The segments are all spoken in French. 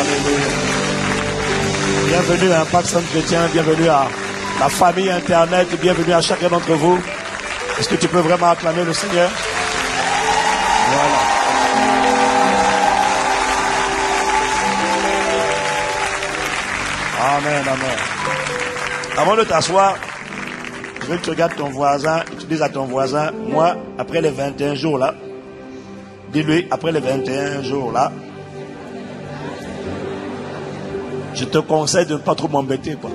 Alléluia. Bienvenue à Impact Centre Chrétien, bienvenue à la famille Internet, bienvenue à chacun d'entre vous. Est-ce que tu peux vraiment acclamer le Seigneur? Voilà. Amen, amen. Avant de t'asseoir, je veux que tu regardes ton voisin et tu dises à ton voisin, moi, après les 21 jours là, dis-lui, après les 21 jours là, je te conseille de ne pas trop m'embêter, quoi.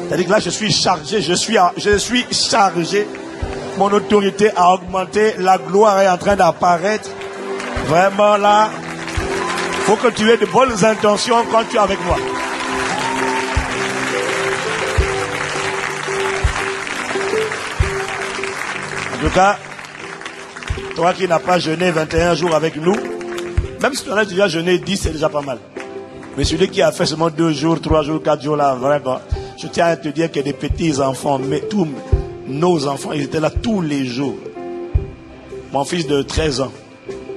C'est-à-dire que là, je suis chargé, je suis chargé. Mon autorité a augmenté, la gloire est en train d'apparaître. Vraiment là, il faut que tu aies de bonnes intentions quand tu es avec moi. En tout cas, toi qui n'as pas jeûné 21 jours avec nous, même si tu en as déjà jeûné 10, c'est déjà pas mal. Mais celui qui a fait seulement 2 jours, 3 jours, 4 jours là, vraiment, je tiens à te dire que des petits enfants, mais tous nos enfants, ils étaient là tous les jours. Mon fils de 13 ans,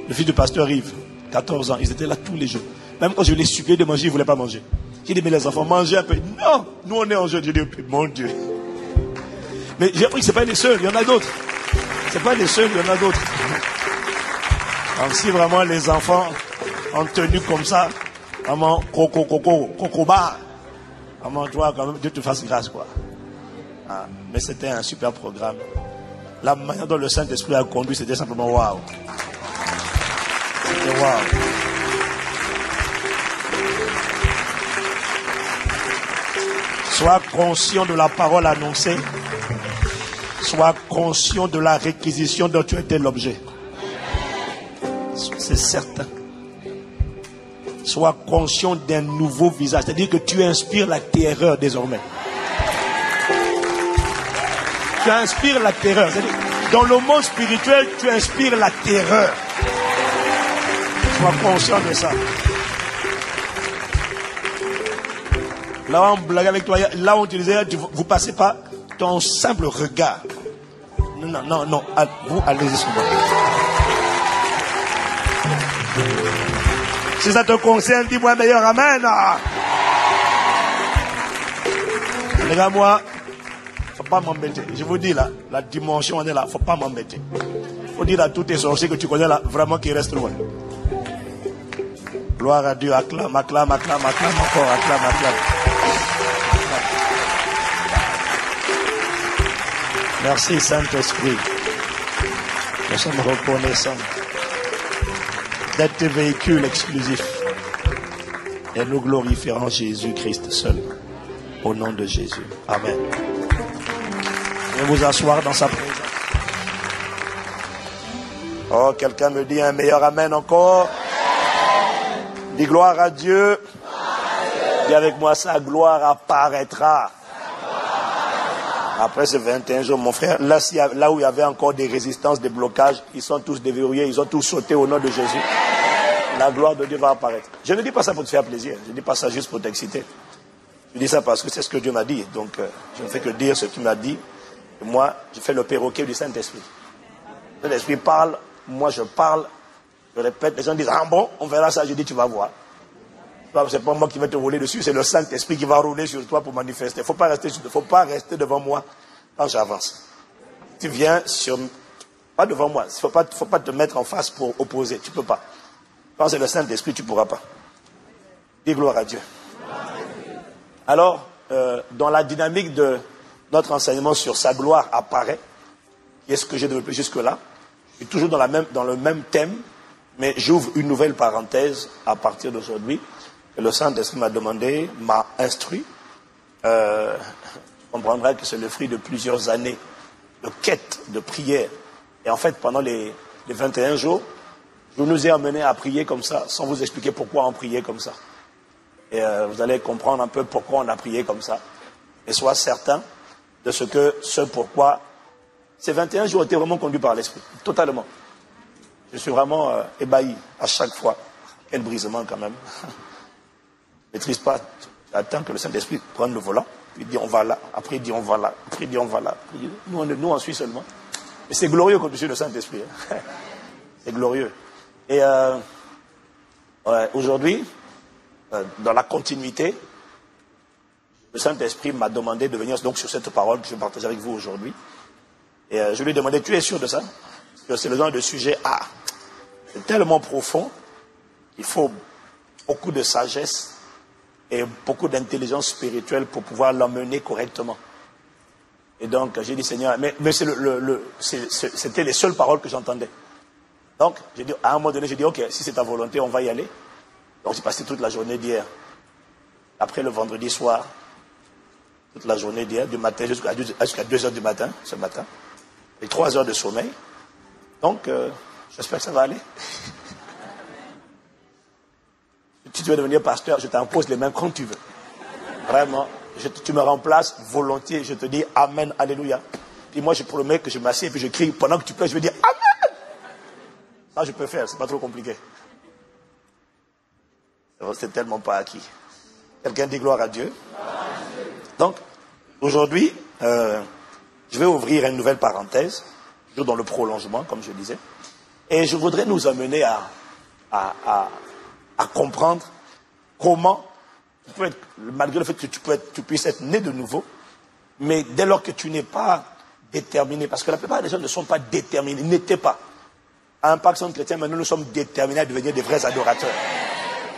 le fils du pasteur Yves, 14 ans, ils étaient là tous les jours. Même quand je les suppliais de manger, ils ne voulaient pas manger. J'ai dit, mais les enfants, mangez un peu. Non, nous on est en jeûne. J'ai dit, mon Dieu. Mais j'ai appris que ce n'est pas les seuls, il y en a d'autres. Ce n'est pas les seuls, il y en a d'autres. Donc si vraiment les enfants ont tenu comme ça, vraiment, cocoba, vraiment, toi, quand même, Dieu te fasse grâce, quoi. Ah, mais c'était un super programme. La manière dont le Saint-Esprit a conduit, c'était simplement waouh. C'était waouh. Sois conscient de la parole annoncée. Sois conscient de la réquisition dont tu étais l'objet. C'est certain. Sois conscient d'un nouveau visage. C'est-à-dire que tu inspires la terreur désormais. Tu inspires la terreur. C'est-à-dire, dans le monde spirituel, tu inspires la terreur. Sois conscient de ça. Là, on blague avec toi. Là, on te disait, vous passez pas ton simple regard. Non. Vous, allez-y sur moi. Si ça te concerne, dis-moi meilleur amen. Les gars, moi, faut pas m'embêter. Je vous dis là, la dimension on est là, faut pas m'embêter. Faut dire à tous tes sorciers que tu connais là, vraiment qu'ils restent loin. Gloire à Dieu, acclame encore, acclame. Merci Saint-Esprit. Nous sommes reconnaissants d'être tes véhicules exclusifs. Et nous glorifierons Jésus-Christ seul. Au nom de Jésus. Amen. Venez vous asseoir dans sa présence. Oh, quelqu'un me dit un meilleur amen encore. Dis gloire à Dieu. Dis avec moi, sa gloire apparaîtra. Après ces 21 jours, mon frère, là où il y avait encore des résistances, des blocages, ils sont tous déverrouillés, ils ont tous sauté au nom de Jésus. La gloire de Dieu va apparaître. Je ne dis pas ça pour te faire plaisir, je ne dis pas ça juste pour t'exciter. Je dis ça parce que c'est ce que Dieu m'a dit. Donc, je ne fais que dire ce qu'il m'a dit. Et moi, je fais le perroquet du Saint-Esprit. Le Saint-Esprit parle, moi je parle, je répète, les gens disent, ah bon, on verra ça, je dis, tu vas voir. C'est pas moi qui vais te rouler dessus, c'est le Saint-Esprit qui va rouler sur toi pour manifester. Il ne faut pas rester devant moi quand j'avance. Tu viens pas devant moi. Il ne faut pas te mettre en face pour opposer. Tu ne peux pas. Quand c'est le Saint-Esprit, tu ne pourras pas. Dis gloire à Dieu. Alors, dans la dynamique de notre enseignement sur sa gloire apparaît, qui est ce que j'ai développé jusque-là, je suis toujours dans le même thème, mais j'ouvre une nouvelle parenthèse à partir d'aujourd'hui. Le Saint-Esprit m'a instruit. Tu comprendras que c'est le fruit de plusieurs années de quête, de prière. Et en fait, pendant les 21 jours, je nous ai amenés à prier comme ça, sans vous expliquer pourquoi on priait comme ça. Et vous allez comprendre un peu pourquoi on a prié comme ça. Et sois certain de ce pourquoi ces 21 jours étaient vraiment conduits par l'Esprit. Totalement. Je suis vraiment ébahi à chaque fois. Quel brisement quand même. Ne maîtrise pas. Attends que le Saint-Esprit prenne le volant. Puis il dit on va là. Après il dit on va là. Après il dit on va là. Nous on suit seulement. Mais c'est glorieux quand tu suis le Saint-Esprit. C'est glorieux. Et Aujourd'hui, dans la continuité, le Saint-Esprit m'a demandé de venir donc sur cette parole que je partage avec vous aujourd'hui. Et je lui ai demandé, tu es sûr de ça? Parce que c'est le genre de sujet, c'est tellement profond, il faut beaucoup de sagesse et beaucoup d'intelligence spirituelle pour pouvoir l'emmener correctement. Et donc, j'ai dit, Seigneur, mais c'était les seules paroles que j'entendais. Donc, j'ai dit, à un moment donné, j'ai dit, ok, si c'est ta volonté, on va y aller. Donc, j'ai passé toute la journée d'hier. Après le vendredi soir, toute la journée d'hier, du matin jusqu'à 2 heures du matin, ce matin. Et 3 heures de sommeil. Donc, j'espère que ça va aller. Si tu veux devenir pasteur, je t'impose les mains quand tu veux. Vraiment, tu me remplaces volontiers. Je te dis Amen, Alléluia. Puis moi, je promets que je m'assieds et puis je crie. Pendant que tu peux, je vais dire Amen. Ça, je peux faire, c'est pas trop compliqué. C'est tellement pas acquis. Quelqu'un dit gloire à Dieu. Donc, aujourd'hui, je vais ouvrir une nouvelle parenthèse, toujours dans le prolongement, comme je disais. Et je voudrais nous amener à comprendre comment, malgré le fait que tu puisses être né de nouveau, mais dès lors que tu n'es pas déterminé, parce que la plupart des gens ne sont pas déterminés, n'étaient pas. À Impact Centre Chrétien, maintenant nous sommes déterminés à devenir des vrais adorateurs.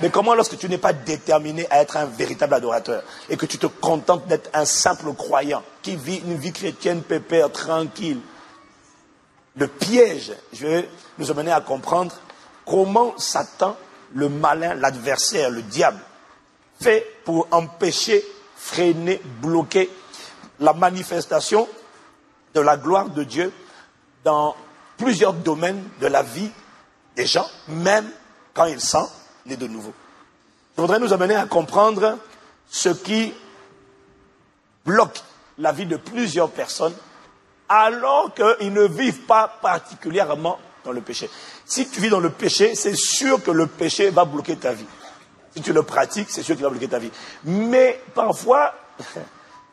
Mais comment lorsque tu n'es pas déterminé à être un véritable adorateur et que tu te contentes d'être un simple croyant qui vit une vie chrétienne pépère, tranquille? Le piège, je vais nous amener à comprendre comment Satan, le malin, l'adversaire, le diable, fait pour empêcher, freiner, bloquer la manifestation de la gloire de Dieu dans plusieurs domaines de la vie des gens, même quand ils sont nés de nouveau. Je voudrais nous amener à comprendre ce qui bloque la vie de plusieurs personnes alors qu'ils ne vivent pas particulièrement dans le péché. Si tu vis dans le péché, c'est sûr que le péché va bloquer ta vie. Si tu le pratiques, c'est sûr qu'il va bloquer ta vie. Mais parfois,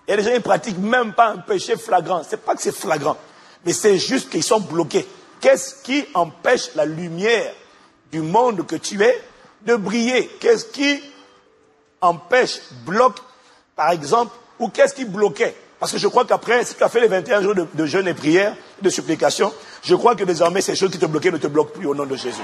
il y a des gens qui ne pratiquent même pas un péché flagrant. C'est pas que c'est flagrant, mais c'est juste qu'ils sont bloqués. Qu'est-ce qui empêche la lumière du monde que tu es de briller? Qu'est-ce qui empêche, bloque, par exemple, ou qu'est-ce qui bloquait? Parce que je crois qu'après, si tu as fait les 21 jours de jeûne et prière, de supplication, je crois que désormais, ces choses qui te bloquaient ne te bloquent plus au nom de Jésus.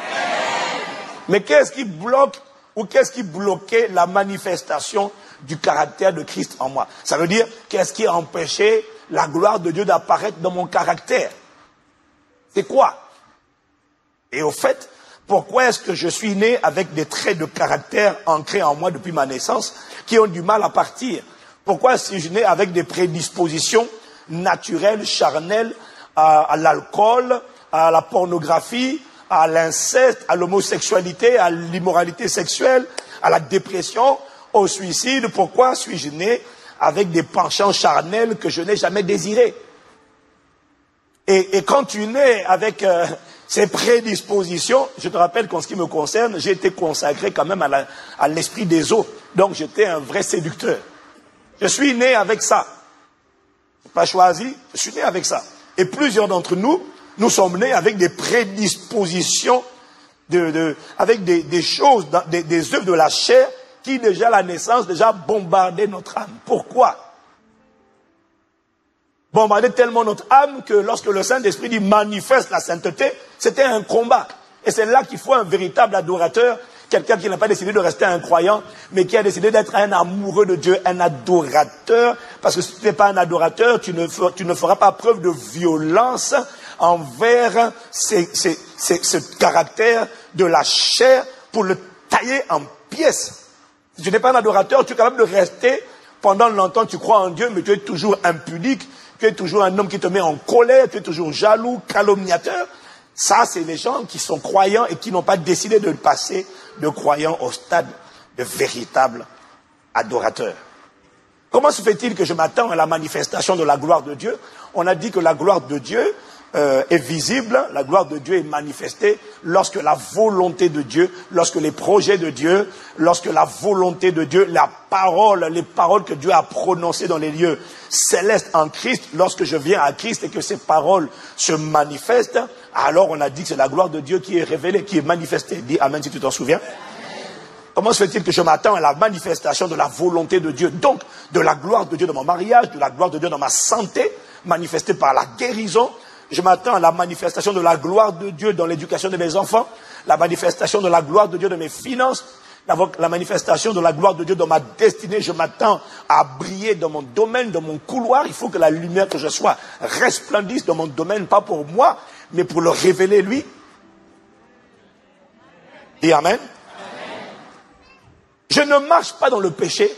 Mais qu'est-ce qui bloque ou qu'est-ce qui bloquait la manifestation du caractère de Christ en moi? Ça veut dire, qu'est-ce qui empêchait la gloire de Dieu d'apparaître dans mon caractère? C'est quoi? Et au fait, pourquoi est-ce que je suis né avec des traits de caractère ancrés en moi depuis ma naissance qui ont du mal à partir? Pourquoi suis-je né avec des prédispositions naturelles, charnelles, à l'alcool, à la pornographie, à l'inceste, à l'homosexualité, à l'immoralité sexuelle, à la dépression, au suicide? Pourquoi suis-je né avec des penchants charnels que je n'ai jamais désirés? Et quand tu nais avec ces prédispositions, je te rappelle qu'en ce qui me concerne, j'ai été consacré quand même à l'esprit des eaux. Donc j'étais un vrai séducteur. Je suis né avec ça. Je n'ai pas choisi, je suis né avec ça. Et plusieurs d'entre nous, nous sommes nés avec des prédispositions, avec des choses, des œuvres de la chair qui déjà à la naissance, déjà bombardaient notre âme. Pourquoi? Bombardaient tellement notre âme que lorsque le Saint-Esprit dit manifeste la sainteté, c'était un combat. Et c'est là qu'il faut un véritable adorateur. Quelqu'un qui n'a pas décidé de rester un croyant, mais qui a décidé d'être un amoureux de Dieu, un adorateur. Parce que si tu n'es pas un adorateur, tu ne feras pas preuve de violence envers ce caractère de la chair pour le tailler en pièces. Si tu n'es pas un adorateur, tu es capable de rester pendant longtemps, tu crois en Dieu, mais tu es toujours impudique, tu es toujours un homme qui te met en colère, tu es toujours jaloux, calomniateur. Ça, c'est les gens qui sont croyants et qui n'ont pas décidé de passer de croyants au stade de véritable adorateur. Comment se fait-il que je m'attends à la manifestation de la gloire de Dieu? On a dit que la gloire de Dieu est visible, la gloire de Dieu est manifestée lorsque la volonté de Dieu, lorsque les projets de Dieu, lorsque la volonté de Dieu, la parole, les paroles que Dieu a prononcées dans les lieux célestes en Christ, lorsque je viens à Christ et que ces paroles se manifestent, alors on a dit que c'est la gloire de Dieu qui est révélée, qui est manifestée. Dis Amen si tu t'en souviens. Comment se fait-il que je m'attends à la manifestation de la volonté de Dieu, donc de la gloire de Dieu dans mon mariage, de la gloire de Dieu dans ma santé, manifestée par la guérison. Je m'attends à la manifestation de la gloire de Dieu dans l'éducation de mes enfants, la manifestation de la gloire de Dieu dans mes finances, la manifestation de la gloire de Dieu dans ma destinée. Je m'attends à briller dans mon domaine, dans mon couloir. Il faut que la lumière que je sois resplendisse dans mon domaine, pas pour moi, mais pour le révéler lui. Et amen. Je ne marche pas dans le péché,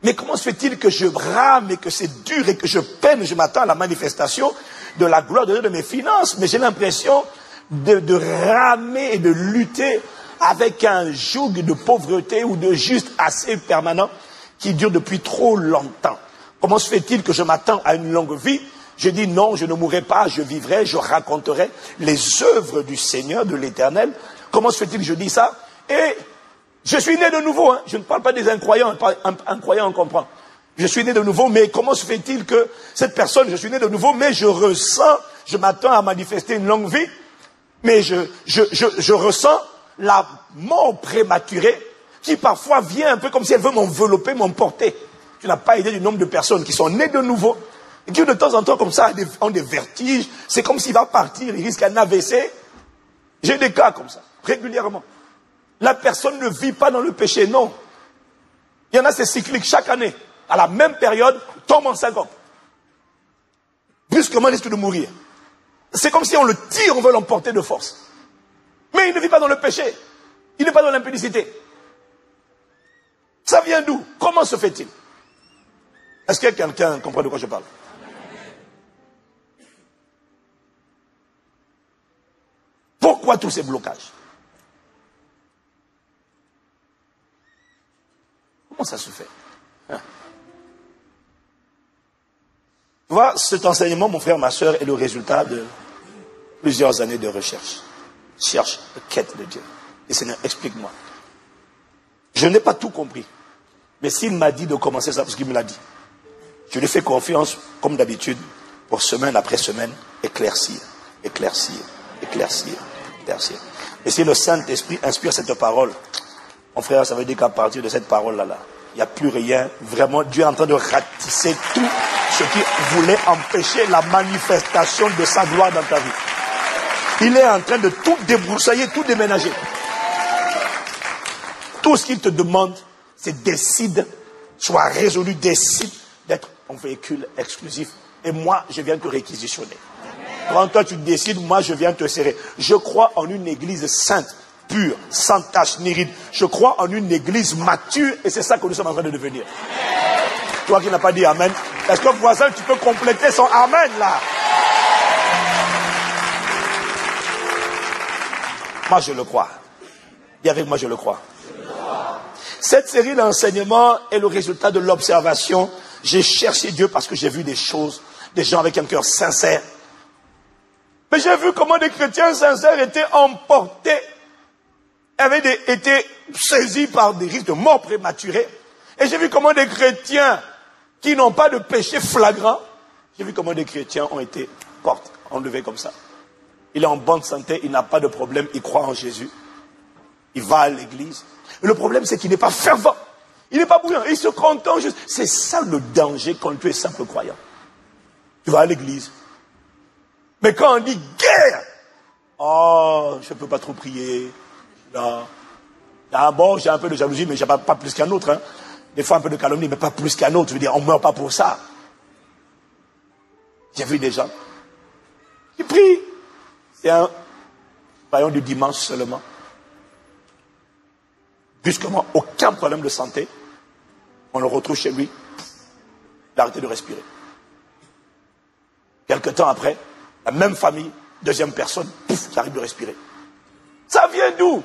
mais comment se fait-il que je rame et que c'est dur et que je peine? Je m'attends à la manifestation de la gloire de Dieu de mes finances, mais j'ai l'impression de ramer et de lutter avec un joug de pauvreté ou de juste assez permanent qui dure depuis trop longtemps. Comment se fait-il que je m'attends à une longue vie? Je dis non, je ne mourrai pas, je vivrai, je raconterai les œuvres du Seigneur, de l'Éternel. Comment se fait-il que je dis ça? Et je suis né de nouveau, hein. Je ne parle pas des incroyants, un croyant on comprend. Je suis né de nouveau, mais comment se fait-il que cette personne, je suis né de nouveau, mais je ressens, je m'attends à manifester une longue vie, mais je ressens la mort prématurée qui parfois vient un peu comme si elle veut m'envelopper, m'emporter. Tu n'as pas idée du nombre de personnes qui sont nées de nouveau et qui de temps en temps comme ça ont des vertiges. C'est comme s'il va partir, il risque un AVC. J'ai des cas comme ça, régulièrement. La personne ne vit pas dans le péché, non. Il y en a, c'est cyclique, chaque année, à la même période, tombe en syncope. Brusquement, il risque de mourir. C'est comme si on le tire, on veut l'emporter de force. Mais il ne vit pas dans le péché. Il n'est pas dans l'impudicité. Ça vient d'où? Comment se fait-il? Est-ce que quelqu'un comprend de quoi je parle? Pourquoi tous ces blocages? Comment ça se fait? Hein? Tu vois, cet enseignement, mon frère, ma soeur, est le résultat de plusieurs années de recherche. Cherche, de quête de Dieu. Et Seigneur, explique-moi. Je n'ai pas tout compris. Mais s'il m'a dit de commencer ça, parce qu'il me l'a dit, je lui fais confiance, comme d'habitude, pour semaine après semaine, éclaircir, éclaircir, éclaircir, éclaircir. Et si le Saint-Esprit inspire cette parole, mon frère, ça veut dire qu'à partir de cette parole-là, il n'y a plus rien. Vraiment, Dieu est en train de ratisser tout ce qui voulait empêcher la manifestation de sa gloire dans ta vie. Il est en train de tout débroussailler, tout déménager. Tout ce qu'il te demande, c'est décide, sois résolu, décide d'être un véhicule exclusif. Et moi, je viens te réquisitionner. Quand toi tu décides, moi je viens te serrer. Je crois en une église sainte, pure, sans tache ni ride. Je crois en une église mature et c'est ça que nous sommes en train de devenir. Toi qui n'as pas dit amen, est-ce que voisin, tu peux compléter son amen là? Moi je le crois. Dis avec moi, je le crois. Cette série d'enseignements est le résultat de l'observation. J'ai cherché Dieu parce que j'ai vu des choses, des gens avec un cœur sincère. Mais j'ai vu comment des chrétiens sincères étaient emportés, avaient été saisis par des risques de mort prématurée. Et j'ai vu comment des chrétiens qui n'ont pas de péché flagrant, j'ai vu comment des chrétiens ont été enlevés comme ça. Il est en bonne santé, il n'a pas de problème, il croit en Jésus. Il va à l'église. Le problème, c'est qu'il n'est pas fervent. Il n'est pas bouillant. Il se contente juste. C'est ça le danger quand tu es simple croyant. Tu vas à l'église. Mais quand on dit guerre, oh, je ne peux pas trop prier. Là. D'abord, j'ai un peu de jalousie, mais pas plus qu'un autre. Hein. Des fois, un peu de calomnie, mais pas plus qu'un autre. Je veux dire, on ne meurt pas pour ça. J'ai vu des gens qui prient. C'est un paillon du dimanche seulement. Brusquement, aucun problème de santé. On le retrouve chez lui. Il a arrêté de respirer. Quelque temps après, la même famille, deuxième personne, pouf, qui arrive de respirer. Ça vient d'où?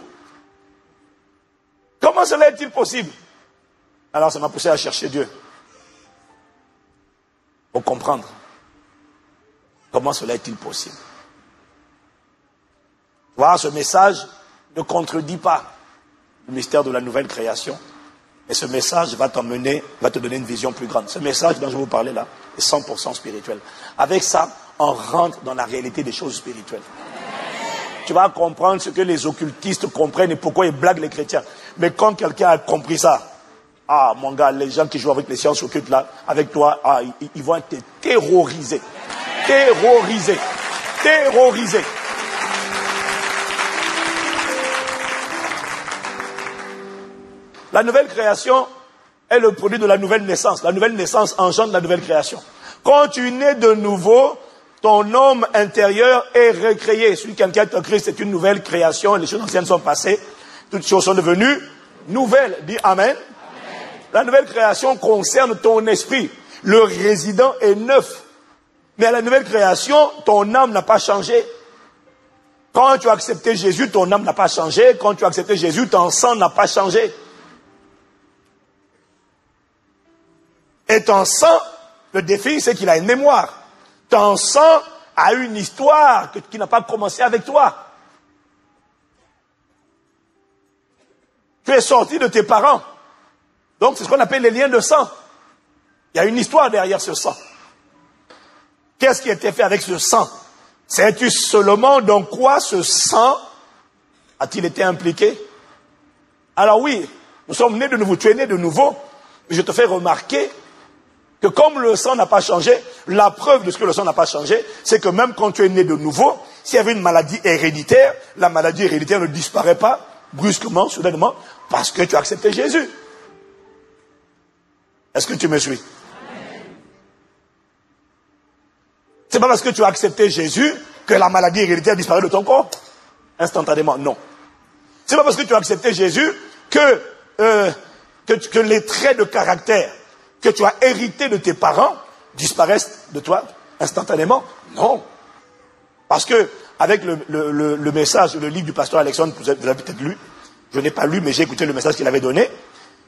Comment cela est-il possible? Alors ça m'a poussé à chercher Dieu. Pour comprendre. Comment cela est-il possible? Voilà, ce message ne contredit pas le mystère de la nouvelle création. Et ce message va t'emmener, va te donner une vision plus grande. Ce message dont je vais vous parler là est 100% spirituel. Avec ça, on rentre dans la réalité des choses spirituelles. tu vas comprendre ce que les occultistes comprennent et pourquoi ils blaguent les chrétiens. Mais quand quelqu'un a compris ça, ah mon gars, les gens qui jouent avec les sciences occultes là, avec toi, ah, ils vont être terrorisés. Terrorisés. Terrorisés. La nouvelle création est le produit de la nouvelle naissance. La nouvelle naissance engendre la nouvelle création. Quand tu nais de nouveau, ton homme intérieur est recréé. Celui qui est en Christ, c'est une nouvelle création. Les choses anciennes sont passées. Toutes choses sont devenues nouvelles. Dis Amen. Amen. La nouvelle création concerne ton esprit. Le résident est neuf. Mais à la nouvelle création, ton âme n'a pas changé. Quand tu as accepté Jésus, ton âme n'a pas changé. Quand tu as accepté Jésus, ton sang n'a pas changé. Et ton sang, le défi, c'est qu'il a une mémoire. Ton sang a une histoire qui n'a pas commencé avec toi. Tu es sorti de tes parents. Donc, c'est ce qu'on appelle les liens de sang. Il y a une histoire derrière ce sang. Qu'est-ce qui a été fait avec ce sang? Sais-tu seulement dans quoi ce sang a-t-il été impliqué? Alors oui, nous sommes nés de nouveau. Tu es né de nouveau. Mais je te fais remarquer que comme le sang n'a pas changé, la preuve de ce que le sang n'a pas changé, c'est que même quand tu es né de nouveau, s'il y avait une maladie héréditaire, la maladie héréditaire ne disparaît pas brusquement, soudainement, parce que tu as accepté Jésus. Est-ce que tu me suis? C'est pas parce que tu as accepté Jésus que la maladie héréditaire disparaît de ton corps. Instantanément, non. C'est pas parce que tu as accepté Jésus que les traits de caractère que tu as hérité de tes parents disparaissent de toi instantanément. Non. Parce que, avec le message, le livre du pasteur Alexandre, vous l'avez peut-être lu, je n'ai pas lu, mais j'ai écouté le message qu'il avait donné,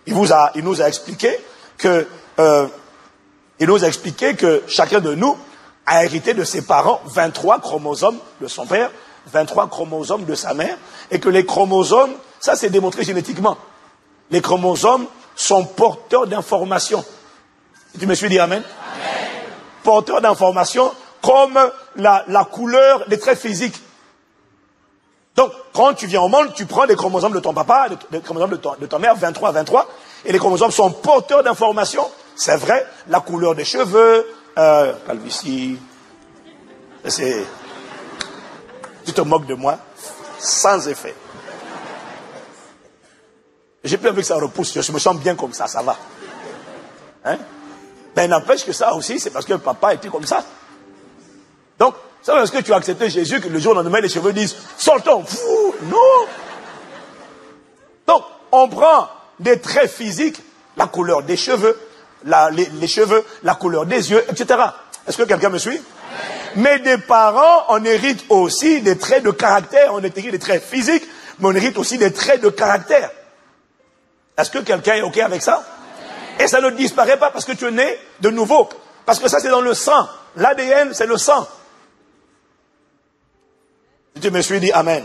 il nous a expliqué que chacun de nous a hérité de ses parents 23 chromosomes de son père, 23 chromosomes de sa mère, et que les chromosomes, ça c'est démontré génétiquement, les chromosomes sont porteurs d'informations. Tu me suis dit amen? Amen. Porteurs d'informations comme la couleur des traits physiques. Donc, quand tu viens au monde, tu prends les chromosomes de ton papa, les chromosomes de ta mère, 23, et les chromosomes sont porteurs d'informations. C'est vrai, la couleur des cheveux, calvitie, c'est... Tu te moques de moi, sans effet. J'ai plus envie que ça repousse, je me sens bien comme ça va. Hein? Mais n'empêche que ça aussi, c'est parce que papa était comme ça. Donc, c'est parce que tu as accepté Jésus que le jour où on nous met les cheveux disent « Sortons !» Non. Donc, on prend des traits physiques, la couleur des cheveux, les cheveux, la couleur des yeux, etc. Est-ce que quelqu'un me suit? Mais des parents, on hérite aussi des traits de caractère. On hérite des traits physiques, mais on hérite aussi des traits de caractère. Est-ce que quelqu'un est OK avec ça? Et ça ne disparaît pas parce que tu es né de nouveau. Parce que ça, c'est dans le sang. L'ADN, c'est le sang. Si tu me suis dit Amen.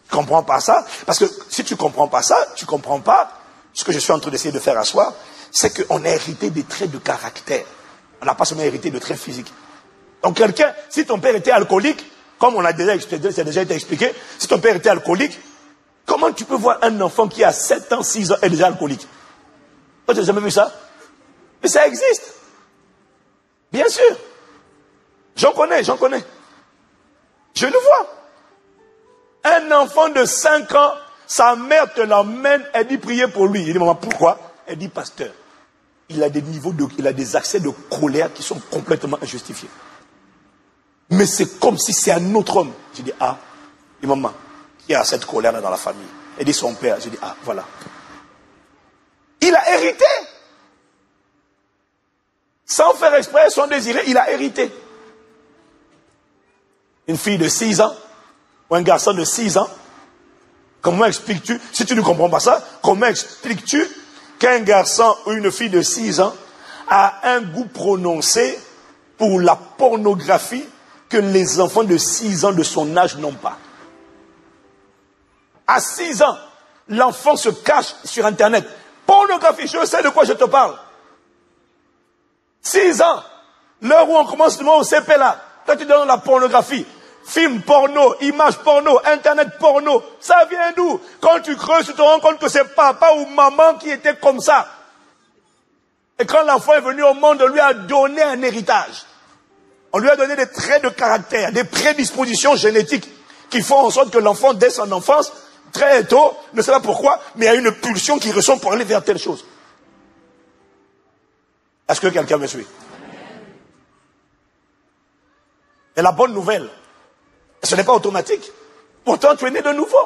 Tu ne comprends pas ça? Parce que si tu ne comprends pas ça, tu ne comprends pas ce que je suis en train d'essayer de faire à soi, c'est qu'on a hérité des traits de caractère. On n'a pas seulement hérité de traits physiques. Donc quelqu'un, si ton père était alcoolique, comme on l'a déjà expliqué, ça a déjà été expliqué, si ton père était alcoolique, comment tu peux voir un enfant qui a 7 ans, 6 ans est déjà alcoolique? Toi, tu n'as jamais vu ça? Mais ça existe. Bien sûr. J'en connais. Je le vois. Un enfant de 5 ans, sa mère te l'emmène, elle dit prier pour lui. Il dit, maman, pourquoi? Elle dit, pasteur, il a des accès de colère qui sont complètement injustifiés. Mais c'est comme si c'est un autre homme. Je dis, ah, et maman, qui a cette colère dans la famille? Elle dit, son père. Je dis, ah, voilà. Il a hérité. Sans faire exprès, sans désirer, il a hérité. Une fille de 6 ans, ou un garçon de 6 ans, comment expliques-tu, si tu ne comprends pas ça, comment expliques-tu qu'un garçon ou une fille de 6 ans a un goût prononcé pour la pornographie que les enfants de 6 ans de son âge n'ont pas? À 6 ans, l'enfant se cache sur Internet. Pornographie, je sais de quoi je te parle. 6 ans, l'heure où on commence le au CP là, toi tu donnes la pornographie. Films porno, images porno, internet porno, ça vient d'où? Quand tu creuses, tu te rends compte que c'est papa ou maman qui était comme ça. Et quand l'enfant est venu au monde, on lui a donné un héritage. On lui a donné des traits de caractère, des prédispositions génétiques qui font en sorte que l'enfant, dès son enfance, très tôt, ne sait pas pourquoi, mais il y a une pulsion qui ressent pour aller vers telle chose. Est-ce que quelqu'un me suit? Et la bonne nouvelle, ce n'est pas automatique. Pourtant, tu es né de nouveau.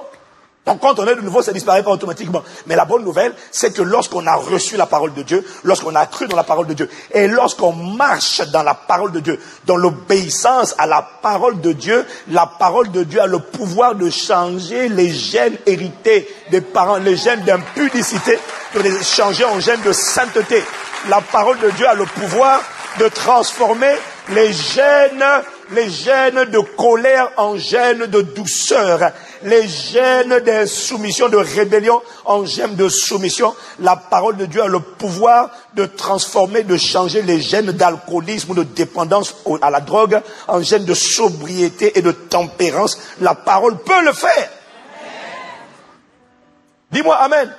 Donc quand on est de nouveau, ça ne disparaît pas automatiquement. Mais la bonne nouvelle, c'est que lorsqu'on a reçu la parole de Dieu, lorsqu'on a cru dans la parole de Dieu, et lorsqu'on marche dans la parole de Dieu, dans l'obéissance à la parole de Dieu, la parole de Dieu a le pouvoir de changer les gènes hérités des parents, les gènes d'impudicité, de les changer en gènes de sainteté. La parole de Dieu a le pouvoir de transformer les gènes de colère en gènes de douceur, les gènes d'insoumission, de rébellion en gènes de soumission. La parole de Dieu a le pouvoir de transformer, de changer les gènes d'alcoolisme ou de dépendance à la drogue en gènes de sobriété et de tempérance. La parole peut le faire. Dis-moi amen.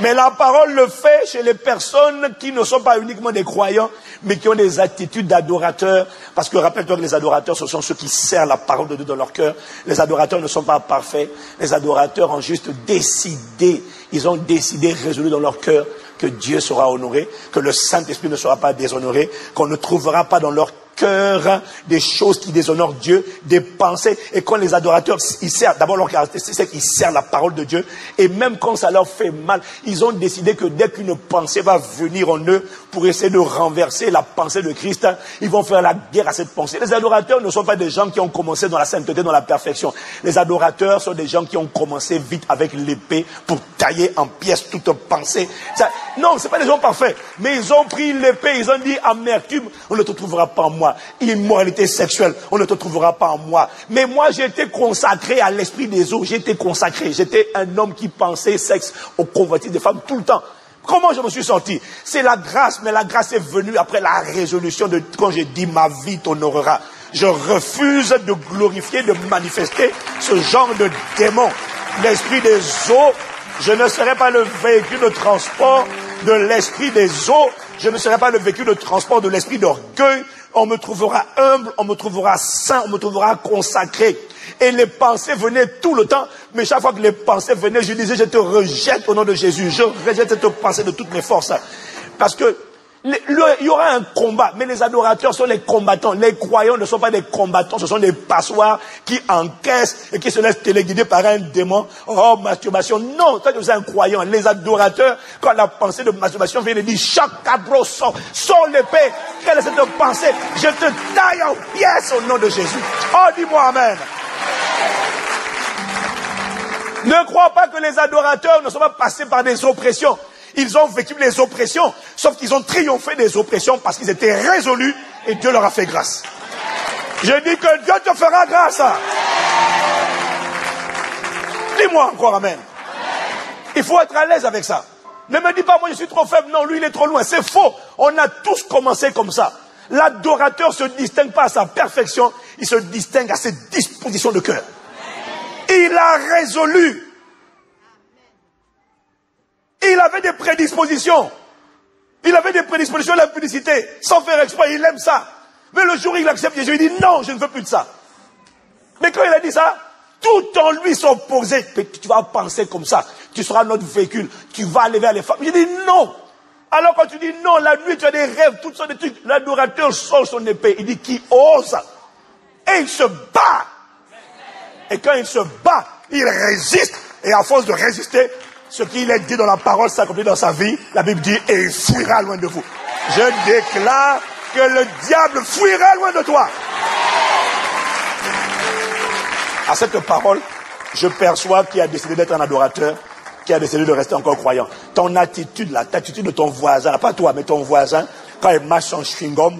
Mais la parole le fait chez les personnes qui ne sont pas uniquement des croyants, mais qui ont des attitudes d'adorateurs. Parce que rappelle-toi que les adorateurs, ce sont ceux qui serrent la parole de Dieu dans leur cœur. Les adorateurs ne sont pas parfaits. Les adorateurs ont juste décidé, ils ont décidé, résolu dans leur cœur, que Dieu sera honoré, que le Saint-Esprit ne sera pas déshonoré, qu'on ne trouvera pas dans leur cœur des choses qui déshonorent Dieu, des pensées. Et quand les adorateurs, ils servent, d'abord leur caractéristique, c'est qu'ils servent la parole de Dieu. Et même quand ça leur fait mal, ils ont décidé que dès qu'une pensée va venir en eux pour essayer de renverser la pensée de Christ, ils vont faire la guerre à cette pensée. Les adorateurs ne sont pas des gens qui ont commencé dans la sainteté, dans la perfection. Les adorateurs sont des gens qui ont commencé vite avec l'épée pour tailler en pièces toute pensée. Ça, non, c'est pas des gens parfaits. Mais ils ont pris l'épée, ils ont dit amertume, on ne te trouvera pas en moi. Immoralité sexuelle, on ne te trouvera pas en moi. Mais moi, j'ai été consacré à l'esprit des eaux. J'ai été consacré. J'étais un homme qui pensait sexe au convoitise des femmes tout le temps. Comment je me suis sorti? C'est la grâce, mais la grâce est venue après la résolution de quand j'ai dit ma vie t'honorera. Je refuse de glorifier, de manifester ce genre de démon. L'esprit des eaux, je ne serai pas le véhicule de transport de l'esprit des eaux. Je ne serai pas le véhicule de transport de l'esprit d'orgueil. On me trouvera humble, on me trouvera saint, on me trouvera consacré. Et les pensées venaient tout le temps, mais chaque fois que les pensées venaient, je disais, je te rejette au nom de Jésus. Je rejette cette pensée de toutes mes forces. Parce que il y aura un combat, mais les adorateurs sont les combattants. Les croyants ne sont pas des combattants, ce sont des passoires qui encaissent et qui se laissent téléguider par un démon. Oh, masturbation. Non, toi tu es un croyant. Les adorateurs, quand la pensée de masturbation vient, ils disent, chaque cabro sort l'épée. Quelle est cette pensée? Je te taille en pièces au nom de Jésus. Oh, dis-moi amen. Ne crois pas que les adorateurs ne sont pas passés par des oppressions. Ils ont vécu les oppressions, sauf qu'ils ont triomphé des oppressions parce qu'ils étaient résolus et Dieu leur a fait grâce. Je dis que Dieu te fera grâce. Dis-moi encore amen. Il faut être à l'aise avec ça. Ne me dis pas, moi je suis trop faible. Non, lui il est trop loin. C'est faux. On a tous commencé comme ça. L'adorateur ne se distingue pas à sa perfection, il se distingue à ses dispositions de cœur. Il a résolu. Il avait des prédispositions. Il avait des prédispositions à l'impudicité. Sans faire exprès, il aime ça. Mais le jour où il accepte Jésus, il dit non, je ne veux plus de ça. Mais quand il a dit ça, tout en lui s'opposait. Tu vas penser comme ça. Tu seras notre véhicule. Tu vas aller vers les femmes. Il dit non. Alors quand tu dis non, la nuit tu as des rêves, toutes sortes de trucs. L'adorateur sort son épée. Il dit qui ose. Et il se bat. Et quand il se bat, il résiste. Et à force de résister, ce qu'il est dit dans la parole s'accomplit dans sa vie. La Bible dit, et il fuira loin de vous. Je déclare que le diable fuira loin de toi. À cette parole, je perçois qui a décidé d'être un adorateur, qui a décidé de rester encore croyant. Ton attitude, là, l'attitude de ton voisin, là, pas toi, mais ton voisin, quand il mâche son chewing-gum,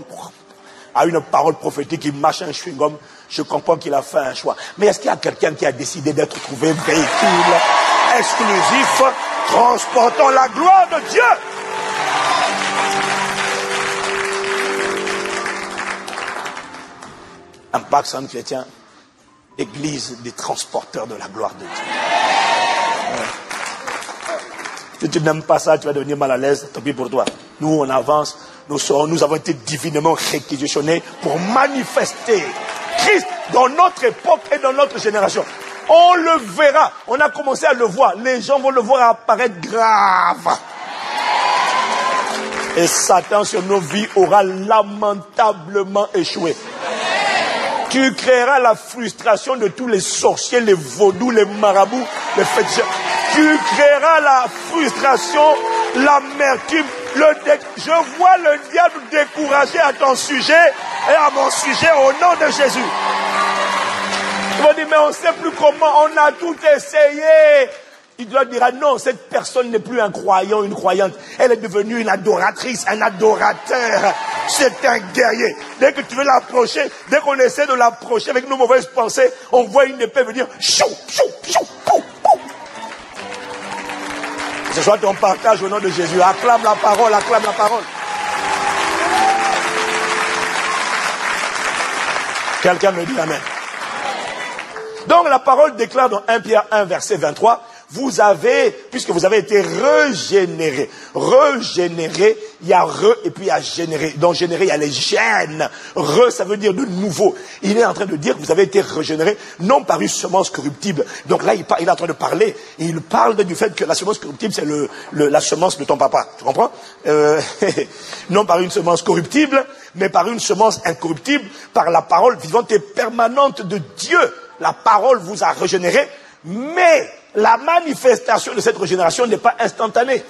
a une parole prophétique, il mâche un chewing-gum, je comprends qu'il a fait un choix. Mais est-ce qu'il y a quelqu'un qui a décidé d'être trouvé véhicule exclusif, transportant la gloire de Dieu? Impact Centre Chrétien, l'église des transporteurs de la gloire de Dieu. Si tu n'aimes pas ça, tu vas devenir mal à l'aise, tant pis pour toi. Nous, on avance, nous avons été divinement réquisitionnés pour manifester Christ dans notre époque et dans notre génération. On le verra, on a commencé à le voir, les gens vont le voir apparaître grave. Et Satan sur nos vies aura lamentablement échoué. Tu créeras la frustration de tous les sorciers, les vaudous, les marabouts, les féticheurs. Tu créeras la frustration, l'amertume, je vois le diable découragé à ton sujet et à mon sujet au nom de Jésus. Ils vont dire, mais on ne sait plus comment, on a tout essayé. Il doit dire, non, cette personne n'est plus un croyant, une croyante. Elle est devenue une adoratrice, un adorateur. C'est un guerrier. Dès que tu veux l'approcher, dès qu'on essaie de l'approcher avec nos mauvaises pensées, on voit une épée venir. Chou, chou, chou, pou, pou. Que ce soit ton partage au nom de Jésus. Acclame la parole, acclame la parole. Quelqu'un me dit amen. Donc la parole déclare dans 1 Pierre 1, verset 23, vous avez, puisque vous avez été régénérés. Régénérés, il y a et puis il y a généré. Dans générer, il y a les gènes. Ça veut dire de nouveau. Il est en train de dire que vous avez été régénérés, non par une semence corruptible. Donc là, il est en train de parler. Et il parle du fait que la semence corruptible, c'est la semence de ton papa. Tu comprends? Non par une semence corruptible, mais par une semence incorruptible, par la parole vivante et permanente de Dieu. La parole vous a régénéré, mais la manifestation de cette régénération n'est pas instantanée.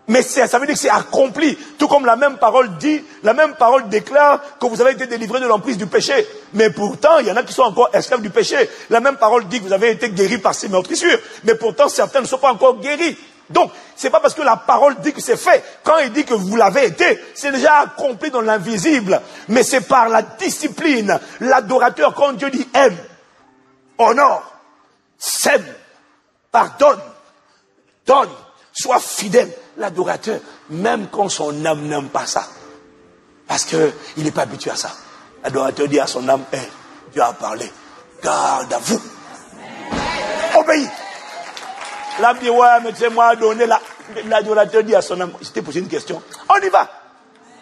Mais ça veut dire que c'est accompli. Tout comme la même parole dit, la même parole déclare que vous avez été délivrés de l'emprise du péché. Mais pourtant, il y en a qui sont encore esclaves du péché. La même parole dit que vous avez été guéris par ces meurtrissures. Mais pourtant, certains ne sont pas encore guéris. Donc, c'est pas parce que la parole dit que c'est fait. Quand il dit que vous l'avez été, c'est déjà accompli dans l'invisible. Mais c'est par la discipline. L'adorateur, quand Dieu dit aime, honore, sème, pardonne, donne, sois fidèle. L'adorateur, même quand son âme n'aime pas ça, parce qu'il n'est pas habitué à ça, l'adorateur dit à son âme, Dieu a parlé, garde à vous, obéis. L'âme dit, ouais, mais tu sais, moi, donner l'adorateur dit à son âme, je t'ai posé une question, on y va.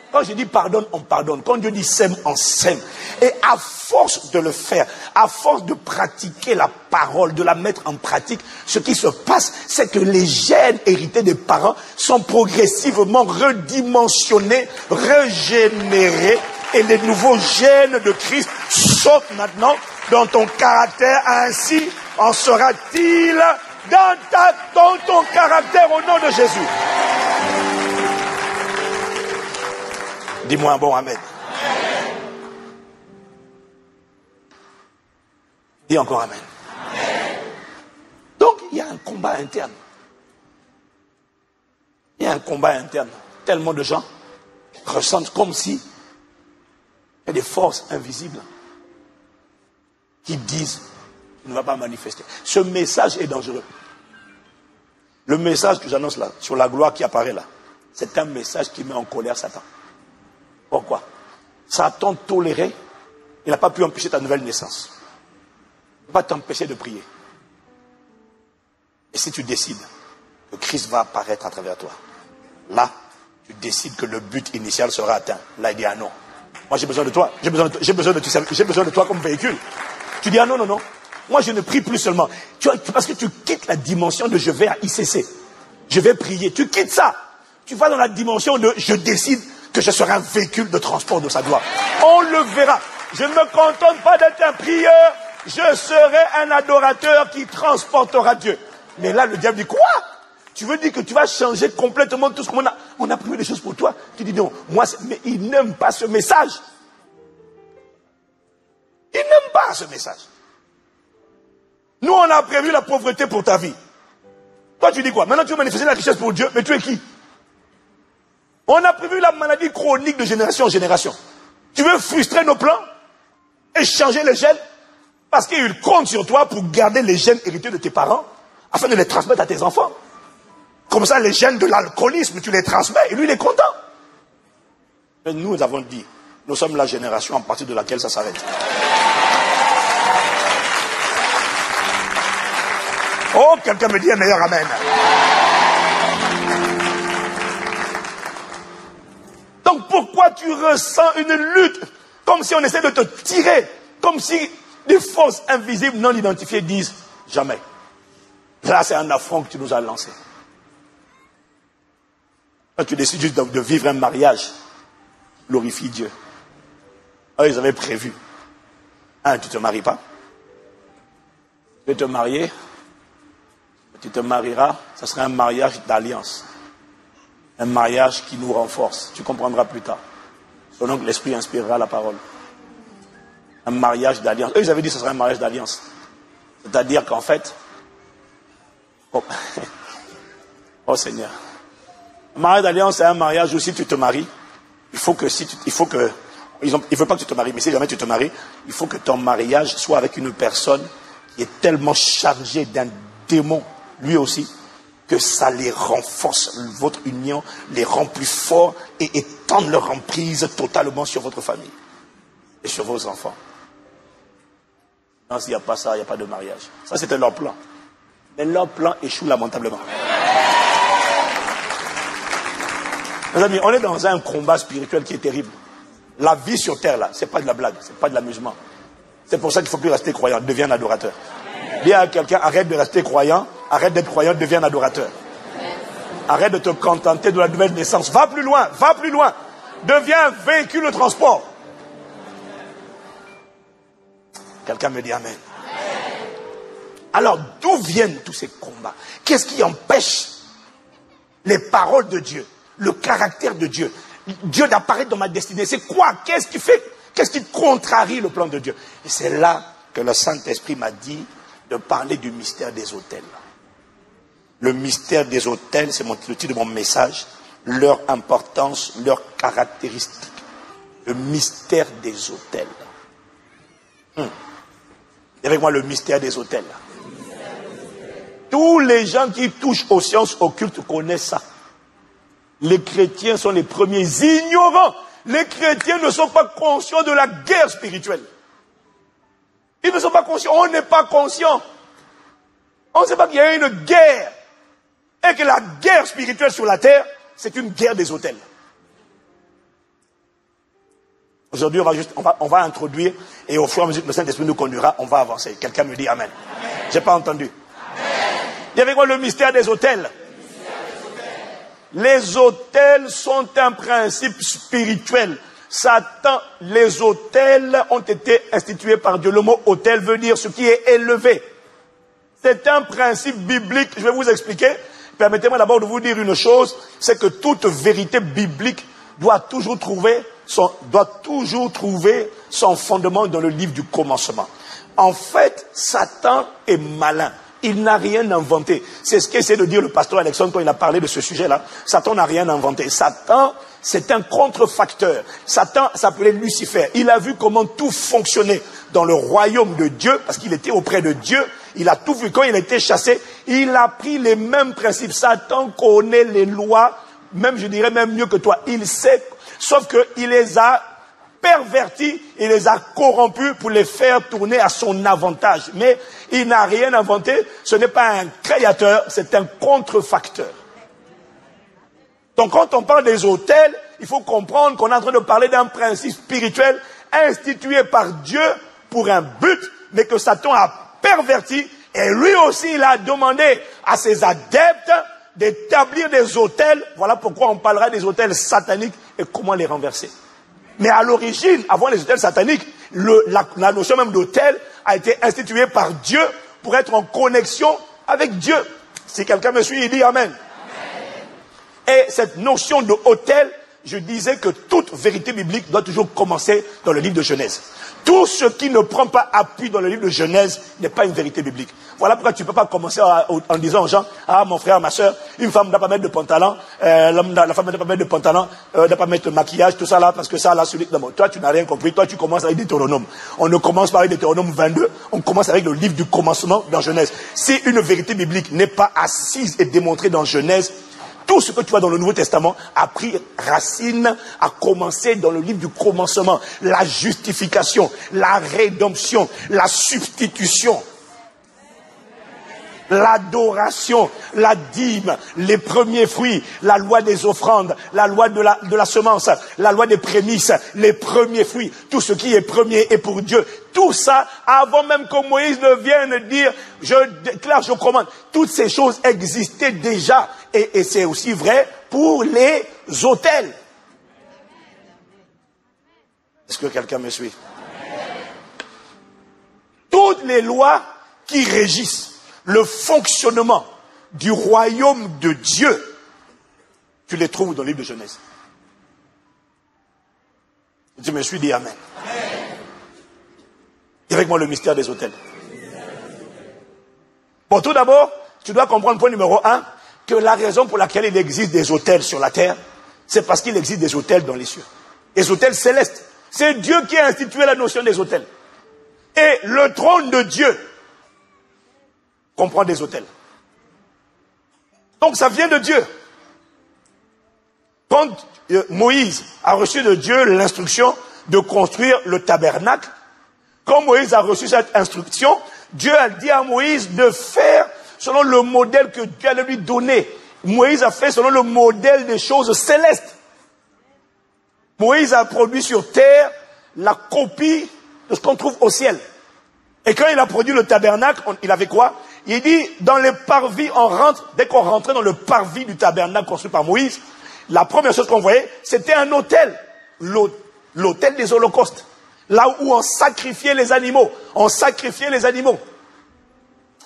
Quand je dis pardonne, on pardonne. Quand Dieu dit sème, on sème. Et à force de le faire, à force de pratiquer la parole, de la mettre en pratique, ce qui se passe, c'est que les gènes hérités des parents sont progressivement redimensionnés, régénérés, et les nouveaux gènes de Christ sautent maintenant dans ton caractère. Ainsi en sera-t-il dans ton caractère au nom de Jésus. Dis-moi un bon amen. Dis encore amen. Donc, il y a un combat interne. Il y a un combat interne. Tellement de gens ressentent comme si il y a des forces invisibles qui disent qu'il ne va pas manifester. Ce message est dangereux. Le message que j'annonce là, sur la gloire qui apparaît là, c'est un message qui met en colère Satan. Pourquoi? Satan toléré, il n'a pas pu empêcher ta nouvelle naissance. Il ne peut pas t'empêcher de prier. Et si tu décides que Christ va apparaître à travers toi, là, tu décides que le but initial sera atteint. Là, il dit, ah non, moi j'ai besoin de toi, j'ai besoin de toi comme véhicule. Tu dis, ah non, non, non, moi je ne prie plus seulement. Parce que tu quittes la dimension de je vais à ICC, je vais prier, tu quittes ça. Tu vas dans la dimension de je décide que je serai un véhicule de transport de sa gloire. On le verra. Je ne me contente pas d'être un prieur, je serai un adorateur qui transportera Dieu. Mais là, le diable dit, quoi? Tu veux dire que tu vas changer complètement tout ce qu'on a. On a prévu des choses pour toi. Tu dis non, moi, mais il n'aime pas ce message. Il n'aime pas ce message. Nous, on a prévu la pauvreté pour ta vie. Toi, tu dis quoi? Maintenant, tu veux manifester la richesse pour Dieu, mais tu es qui? On a prévu la maladie chronique de génération en génération. Tu veux frustrer nos plans et changer les gènes parce qu'il compte sur toi pour garder les gènes hérités de tes parents afin de les transmettre à tes enfants. Comme ça, les gènes de l'alcoolisme, tu les transmets et lui, il est content. Mais nous avons dit, nous sommes la génération à partir de laquelle ça s'arrête. Oh, quelqu'un me dit un meilleur amen. Donc pourquoi tu ressens une lutte, comme si on essaie de te tirer, comme si des forces invisibles non identifiées disent jamais. Là, c'est un affront que tu nous as lancé. Quand tu décides juste de vivre un mariage, glorifie Dieu. Eux, ils avaient prévu. Un, tu ne te maries pas. Tu veux te marier, tu te marieras, ça sera un mariage d'alliance. Un mariage qui nous renforce. Tu comprendras plus tard. Selon que l'Esprit inspirera la parole. Un mariage d'alliance. Eux, ils avaient dit que ce serait un mariage d'alliance. C'est-à-dire qu'en fait... Oh Seigneur. Un mariage d'alliance, c'est un mariage où si tu te maries, il faut que... Ils ne veulent pas que tu te maries, mais si jamais tu te maries, il faut que ton mariage soit avec une personne qui est tellement chargée d'un démon, lui aussi, que ça les renforce, votre union les rend plus forts et étend leur emprise totalement sur votre famille et sur vos enfants. Non, s'il n'y a pas ça, il n'y a pas de mariage. Ça, c'était leur plan. Mais leur plan échoue lamentablement. Mes amis, on est dans un combat spirituel qui est terrible. La vie sur terre, là, c'est pas de la blague, c'est pas de l'amusement. C'est pour ça qu'il ne faut plus rester croyant, deviens un adorateur. Dis à quelqu'un, arrête de rester croyant, arrête d'être croyant, deviens un adorateur. Arrête de te contenter de la nouvelle naissance. Va plus loin, deviens un véhicule de transport. Quelqu'un me dit amen. Alors, d'où viennent tous ces combats? Qu'est-ce qui empêche les paroles de Dieu, le caractère de Dieu, Dieu d'apparaître dans ma destinée? C'est quoi? Qu'est-ce qui contrarie le plan de Dieu? Et c'est là que le Saint-Esprit m'a dit de parler du mystère des autels. Le mystère des autels, c'est le titre de mon message, leur importance, leurs caractéristiques. Le mystère des autels. Et avec moi, le mystère des autels. Tous les gens qui touchent aux sciences occultes connaissent ça. Les chrétiens sont les premiers ignorants. Les chrétiens ne sont pas conscients de la guerre spirituelle. Ils ne sont pas conscients. On n'est pas conscient. On ne sait pas qu'il y a une guerre. Et que la guerre spirituelle sur la terre, c'est une guerre des autels. Aujourd'hui, on va introduire, et au fur et à mesure que le Saint-Esprit nous conduira, on va avancer. Quelqu'un me dit amen. J'ai pas entendu. Amen. Dis avec moi le mystère des autels. Les autels sont un principe spirituel. Satan, les autels ont été institués par Dieu. Le mot autel veut dire ce qui est élevé. C'est un principe biblique. Je vais vous expliquer. Permettez-moi d'abord de vous dire une chose. C'est que toute vérité biblique doit toujours trouver son fondement dans le livre du commencement. En fait, Satan est malin. Il n'a rien inventé. C'est ce qu'essaie de dire le pasteur Alexandre quand il a parlé de ce sujet-là. Satan n'a rien inventé. Satan, c'est un contrefacteur. Satan s'appelait Lucifer. Il a vu comment tout fonctionnait dans le royaume de Dieu, parce qu'il était auprès de Dieu. Il a tout vu. Quand il a été chassé, il a pris les mêmes principes. Satan connaît les lois, même, je dirais même mieux que toi. Il sait, sauf qu'il les a pervertis, il les a corrompus pour les faire tourner à son avantage. Mais il n'a rien inventé, ce n'est pas un créateur, c'est un contrefacteur. Donc quand on parle des autels, il faut comprendre qu'on est en train de parler d'un principe spirituel institué par Dieu pour un but, mais que Satan a perverti, et lui aussi il a demandé à ses adeptes d'établir des autels. Voilà pourquoi on parlera des autels sataniques et comment les renverser. Mais à l'origine, avant les autels sataniques, la notion même d'autel a été instituée par Dieu pour être en connexion avec Dieu. Si quelqu'un me suit, il dit amen. Et cette notion d'autel, je disais que toute vérité biblique doit toujours commencer dans le livre de Genèse. Tout ce qui ne prend pas appui dans le livre de Genèse n'est pas une vérité biblique. Voilà pourquoi tu ne peux pas commencer en disant aux gens, ah mon frère, ma soeur, une femme ne doit pas mettre de pantalon, la femme ne doit pas mettre de pantalon, ne doit pas mettre de maquillage, tout ça là, parce que ça là, non, toi tu n'as rien compris, toi tu commences avec Deutéronome. On ne commence pas avec Deutéronome 22, on commence avec le livre du commencement dans Genèse. Si une vérité biblique n'est pas assise et démontrée dans Genèse, tout ce que tu vois dans le Nouveau Testament a pris racine, a commencé dans le livre du commencement. La justification, la rédemption, la substitution. L'adoration, la dîme, les premiers fruits, la loi des offrandes, la loi de la semence, la loi des prémices, les premiers fruits, tout ce qui est premier est pour Dieu. Tout ça, avant même que Moïse ne vienne dire, je déclare, je commande, toutes ces choses existaient déjà. Et c'est aussi vrai pour les autels. Est-ce que quelqu'un me suit? Toutes les lois qui régissent le fonctionnement du royaume de Dieu, tu les trouves dans le livre de Genèse. Je me suis dit Amen. Et avec moi le mystère des autels. Bon, tout d'abord, tu dois comprendre, point numéro 1, que la raison pour laquelle il existe des autels sur la terre, c'est parce qu'il existe des autels dans les cieux. Des autels célestes. C'est Dieu qui a institué la notion des autels. Et le trône de Dieu comprend des autels. Donc ça vient de Dieu. Quand Moïse a reçu de Dieu l'instruction de construire le tabernacle, quand Moïse a reçu cette instruction, Dieu a dit à Moïse de faire selon le modèle que Dieu allait lui donner. Moïse a fait selon le modèle des choses célestes. Moïse a produit sur terre la copie de ce qu'on trouve au ciel. Et quand il a produit le tabernacle, il avait quoi? Il dit, dans les parvis, on rentre, dès qu'on rentrait dans le parvis du tabernacle construit par Moïse, la première chose qu'on voyait, c'était un autel. L'autel des holocaustes. Là où on sacrifiait les animaux. On sacrifiait les animaux.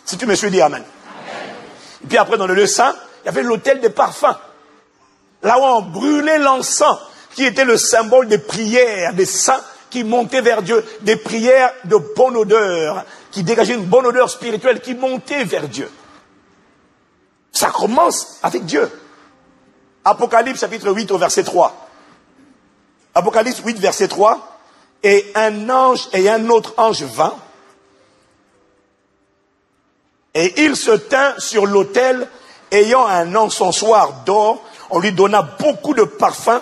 Si tu me suis dit Amen. Et puis après, dans le lieu saint, il y avait l'autel des parfums. Là où on brûlait l'encens, qui était le symbole des prières des saints qui montaient vers Dieu. Des prières de bonne odeur, qui dégageaient une bonne odeur spirituelle, qui montait vers Dieu. Ça commence avec Dieu. Apocalypse chapitre 8 au verset 3. Apocalypse 8 verset 3. Et un ange et un autre ange vint. Et il se tint sur l'autel, ayant un encensoir d'or. On lui donna beaucoup de parfums,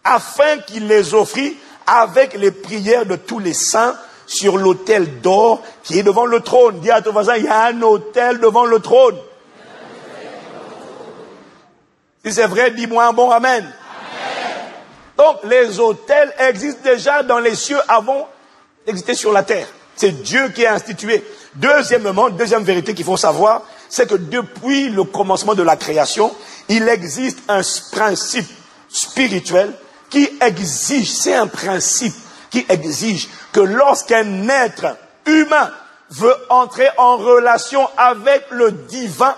afin qu'il les offrît avec les prières de tous les saints sur l'autel d'or qui est devant le trône. Dis à ton voisin, il y a un autel devant le trône. Si c'est vrai, dis-moi un bon amen. Donc, les autels existent déjà dans les cieux avant d'exister sur la terre. C'est Dieu qui a institué. Deuxièmement, deuxième vérité qu'il faut savoir, c'est que depuis le commencement de la création, il existe un principe spirituel qui exige, c'est un principe qui exige que lorsqu'un être humain veut entrer en relation avec le divin,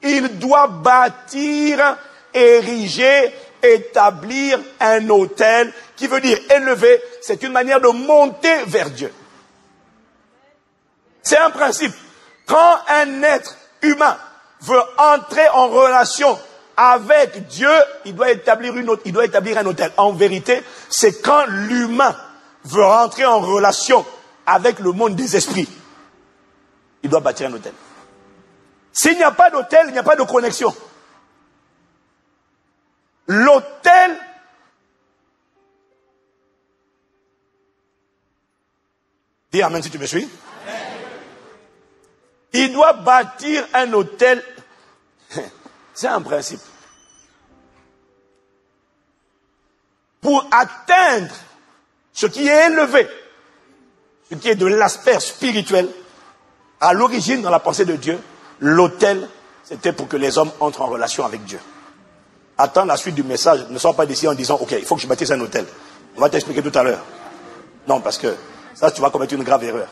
il doit bâtir, ériger, établir un autel, qui veut dire élever, c'est une manière de monter vers Dieu. C'est un principe. Quand un être humain veut entrer en relation avec Dieu, il doit établir un autel. En vérité, c'est quand l'humain veut rentrer en relation avec le monde des esprits, il doit bâtir un autel. S'il n'y a pas d'autel, il n'y a pas de connexion. L'autel, dis amen si tu me suis. Il doit bâtir un autel. C'est un principe. Pour atteindre ce qui est élevé, ce qui est de l'aspect spirituel, à l'origine dans la pensée de Dieu, l'autel, c'était pour que les hommes entrent en relation avec Dieu. Attends la suite du message, ne sois pas d'ici en disant, ok, il faut que je bâtisse un autel. On va t'expliquer tout à l'heure. Non, parce que ça, tu vas commettre une grave erreur.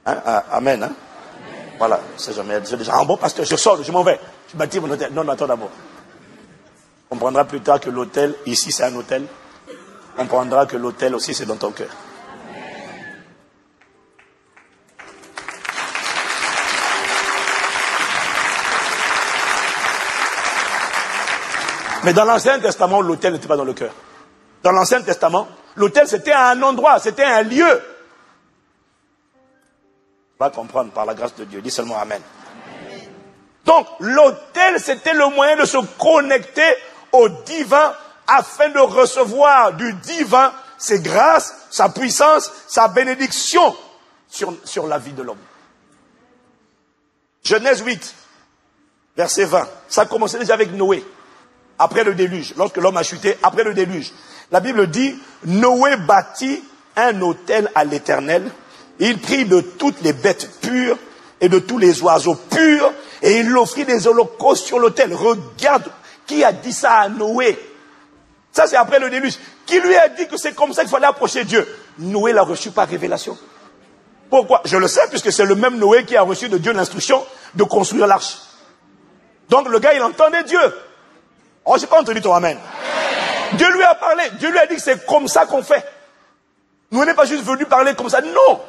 Hein? Amen. Hein? Voilà, c'est jamais. C'est déjà un bon pasteur, je sors, je m'en vais. Je bâtis mon hôtel. Non, attends d'abord. On comprendra plus tard que l'hôtel, ici c'est un hôtel. On comprendra que l'hôtel aussi c'est dans ton cœur. Mais dans l'Ancien Testament, l'autel n'était pas dans le cœur. Dans l'Ancien Testament, l'autel c'était un endroit, c'était un lieu. On va comprendre par la grâce de Dieu. Dis seulement Amen. Donc, l'autel, c'était le moyen de se connecter au divin afin de recevoir du divin ses grâces, sa puissance, sa bénédiction sur la vie de l'homme. Genèse 8, verset 20. Ça a commencé déjà avec Noé. Après le déluge, lorsque l'homme a chuté, après le déluge. La Bible dit, Noé bâtit un autel à l'Éternel. Il prit de toutes les bêtes pures et de tous les oiseaux purs et il offrit des holocaustes sur l'autel. Regarde, qui a dit ça à Noé? Ça c'est après le déluge. Qui lui a dit que c'est comme ça qu'il fallait approcher Dieu? Noé l'a reçu par révélation. Pourquoi? Je le sais puisque c'est le même Noé qui a reçu de Dieu l'instruction de construire l'arche. Donc le gars il entendait Dieu. Oh, j'ai pas entendu ton amen. Dieu lui a parlé. Dieu lui a dit que c'est comme ça qu'on fait. Nous n'est pas juste venu parler comme ça. Non.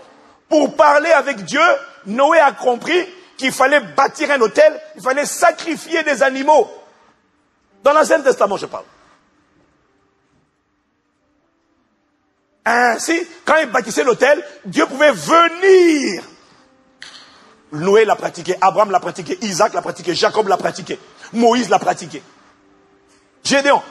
Pour parler avec Dieu, Noé a compris qu'il fallait bâtir un autel, il fallait sacrifier des animaux. Dans l'Ancien Testament, je parle. Ainsi, quand il bâtissait l'autel, Dieu pouvait venir. Noé l'a pratiqué, Abraham l'a pratiqué, Isaac l'a pratiqué, Jacob l'a pratiqué, Moïse l'a pratiqué. Gédéon.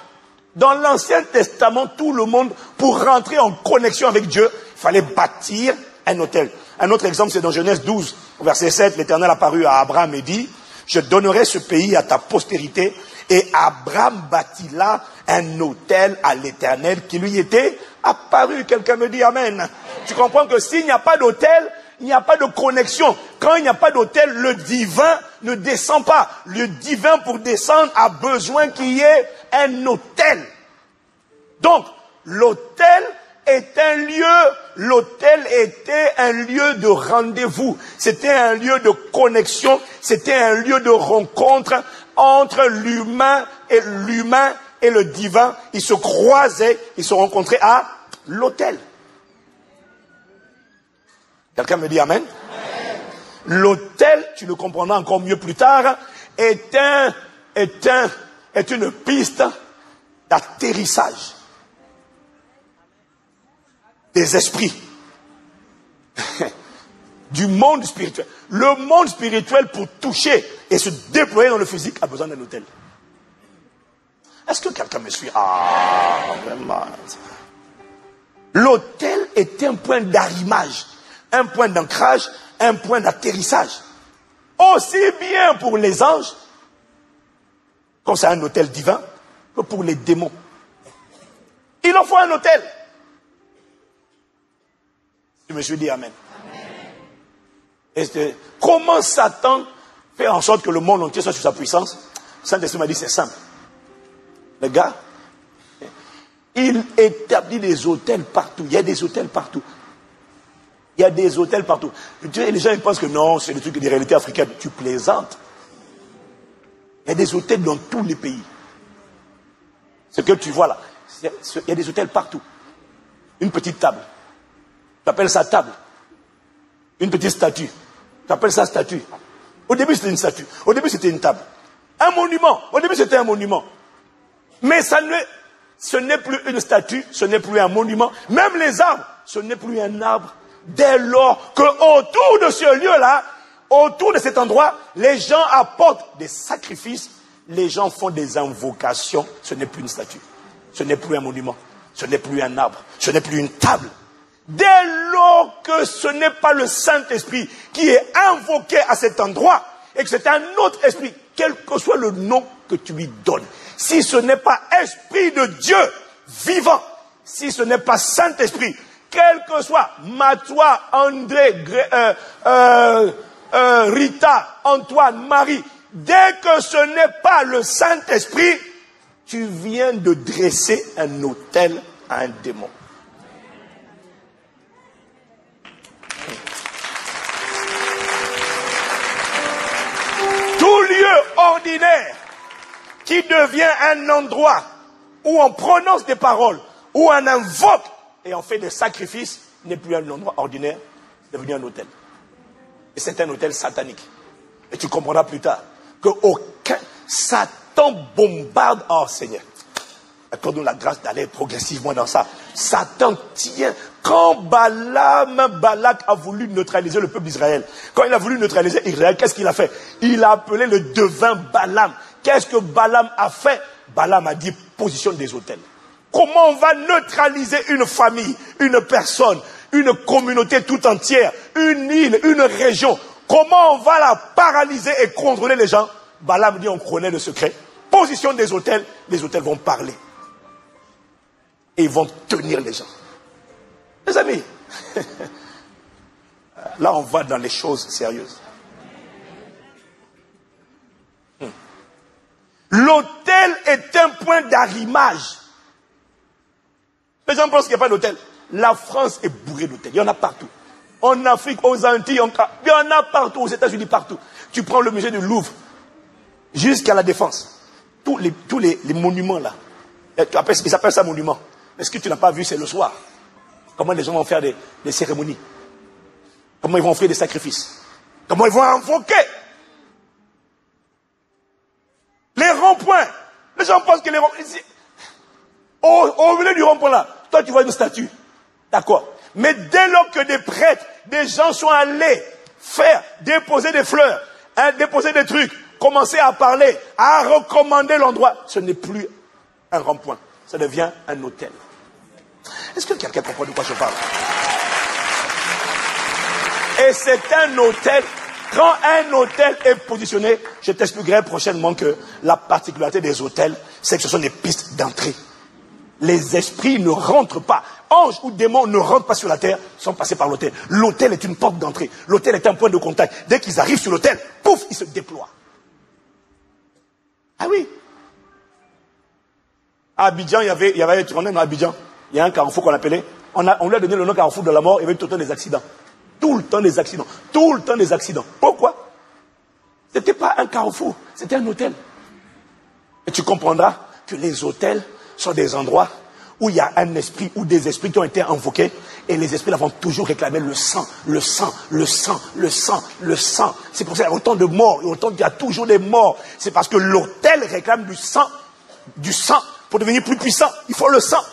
Dans l'Ancien Testament, tout le monde, pour rentrer en connexion avec Dieu, il fallait bâtir un autel. Un autre exemple, c'est dans Genèse 12, verset 7, l'Éternel apparut à Abraham et dit, je donnerai ce pays à ta postérité. Et Abraham bâtit là un autel à l'Éternel qui lui était apparu. Quelqu'un me dit Amen. Tu comprends que s'il n'y a pas d'autel, il n'y a pas de connexion. Quand il n'y a pas d'autel, le divin ne descend pas. Le divin, pour descendre, a besoin qu'il y ait un autel. Donc, l'autel est un lieu, l'autel était un lieu de rendez-vous. C'était un lieu de connexion, c'était un lieu de rencontre entre l'humain et le divin. Ils se croisaient, ils se rencontraient à l'autel. Quelqu'un me dit Amen? L'autel, tu le comprendras encore mieux plus tard, est une piste d'atterrissage des esprits du monde spirituel. Le monde spirituel, pour toucher et se déployer dans le physique, a besoin d'un autel. Est-ce que quelqu'un me suit? Ah, vraiment. L'autel est un point d'arrimage, un point d'ancrage, un point d'atterrissage. Aussi bien pour les anges, comme c'est un autel divin, que pour les démons. Il en faut un autel. Je me suis dit Amen. Et comment Satan fait en sorte que le monde entier soit sous sa puissance? Saint-Esprit m'a dit c'est simple. Le gars, il établit des hôtels partout. Il y a des hôtels partout. Il y a des hôtels partout. Les gens ils pensent que non, c'est des trucs des réalités africaines. Tu plaisantes. Il y a des hôtels dans tous les pays. Ce que tu vois là, il y a des hôtels partout. Une petite table. Tu appelles ça table. Une petite statue. Tu appelles ça statue. Au début, c'était une statue. Au début, c'était une table. Un monument. Au début, c'était un monument. Mais ce n'est plus une statue, ce n'est plus un monument. Même les arbres, ce n'est plus un arbre. Dès lors que autour de ce lieu-là, autour de cet endroit, les gens apportent des sacrifices, les gens font des invocations. Ce n'est plus une statue. Ce n'est plus un monument. Ce n'est plus un arbre. Ce n'est plus une table. Dès lors que ce n'est pas le Saint-Esprit qui est invoqué à cet endroit, et que c'est un autre esprit, quel que soit le nom que tu lui donnes, si ce n'est pas Esprit de Dieu vivant, si ce n'est pas Saint-Esprit, quel que soit Matois, André, Rita, Antoine, Marie, dès que ce n'est pas le Saint-Esprit, tu viens de dresser un autel à un démon. Tout lieu ordinaire qui devient un endroit où on prononce des paroles, où on invoque et on fait des sacrifices, n'est plus un endroit ordinaire, c'est devenu un hôtel. Et c'est un hôtel satanique. Et tu comprendras plus tard que aucun Satan bombarde. Oh Seigneur, accorde-nous la grâce d'aller progressivement dans ça. Satan tient. Quand Balak a voulu neutraliser le peuple d'Israël, quand il a voulu neutraliser Israël, qu'est-ce qu'il a fait? Il a appelé le devin Balaam. Qu'est-ce que Balaam a fait? Balaam a dit, positionne des autels. Comment on va neutraliser une famille, une personne, une communauté tout entière, une île, une région? Comment on va la paralyser et contrôler les gens? Balaam dit, on connaît le secret. Position des autels, les autels vont parler. Et ils vont tenir les gens. Les amis, là on va dans les choses sérieuses. L'autel est un point d'arrimage. Les gens pensent qu'il n'y a pas d'hôtel. La France est bourrée d'hôtels. Il y en a partout. En Afrique, aux Antilles, il y en a partout. Aux États-Unis, partout. Tu prends le musée du Louvre jusqu'à la Défense. Tous les monuments là. Ils appellent ça monument. Mais ce que tu n'as pas vu, c'est le soir. Comment les gens vont faire des cérémonies. Comment ils vont offrir des sacrifices. Comment ils vont invoquer. Les ronds-points. Les gens pensent que les ronds-points... Au milieu du rond-point là, toi tu vois une statue. D'accord. Mais dès lors que des prêtres, des gens sont allés déposer des fleurs, déposer des trucs, commencer à parler, à recommander l'endroit, ce n'est plus un rond-point. Ça devient un hôtel. Est-ce que quelqu'un comprend de quoi je parle? Et c'est un hôtel. Quand un hôtel est positionné, je t'expliquerai prochainement que la particularité des hôtels, c'est que ce sont des pistes d'entrée. Les esprits ne rentrent pas. Anges ou démons ne rentrent pas sur la terre, sont passés par l'hôtel. L'hôtel est une porte d'entrée. L'hôtel est un point de contact. Dès qu'ils arrivent sur l'hôtel, pouf, ils se déploient. Ah oui. À Abidjan, il y avait on est dans Abidjan, il y a un carrefour qu'on appelait, on lui a donné le nom carrefour de la mort, il y avait tout le temps des accidents. Tout le temps des accidents. Tout le temps des accidents. Pourquoi? C'était pas un carrefour, c'était un hôtel. Et tu comprendras que les hôtels sont des endroits où il y a un esprit ou des esprits qui ont été invoqués et les esprits là vont toujours réclamer le sang, le sang, le sang, le sang, le sang. C'est pour ça qu'il y a autant de morts, il y a toujours des morts. C'est parce que l'hôtel réclame du sang pour devenir plus puissant. Il faut le sang.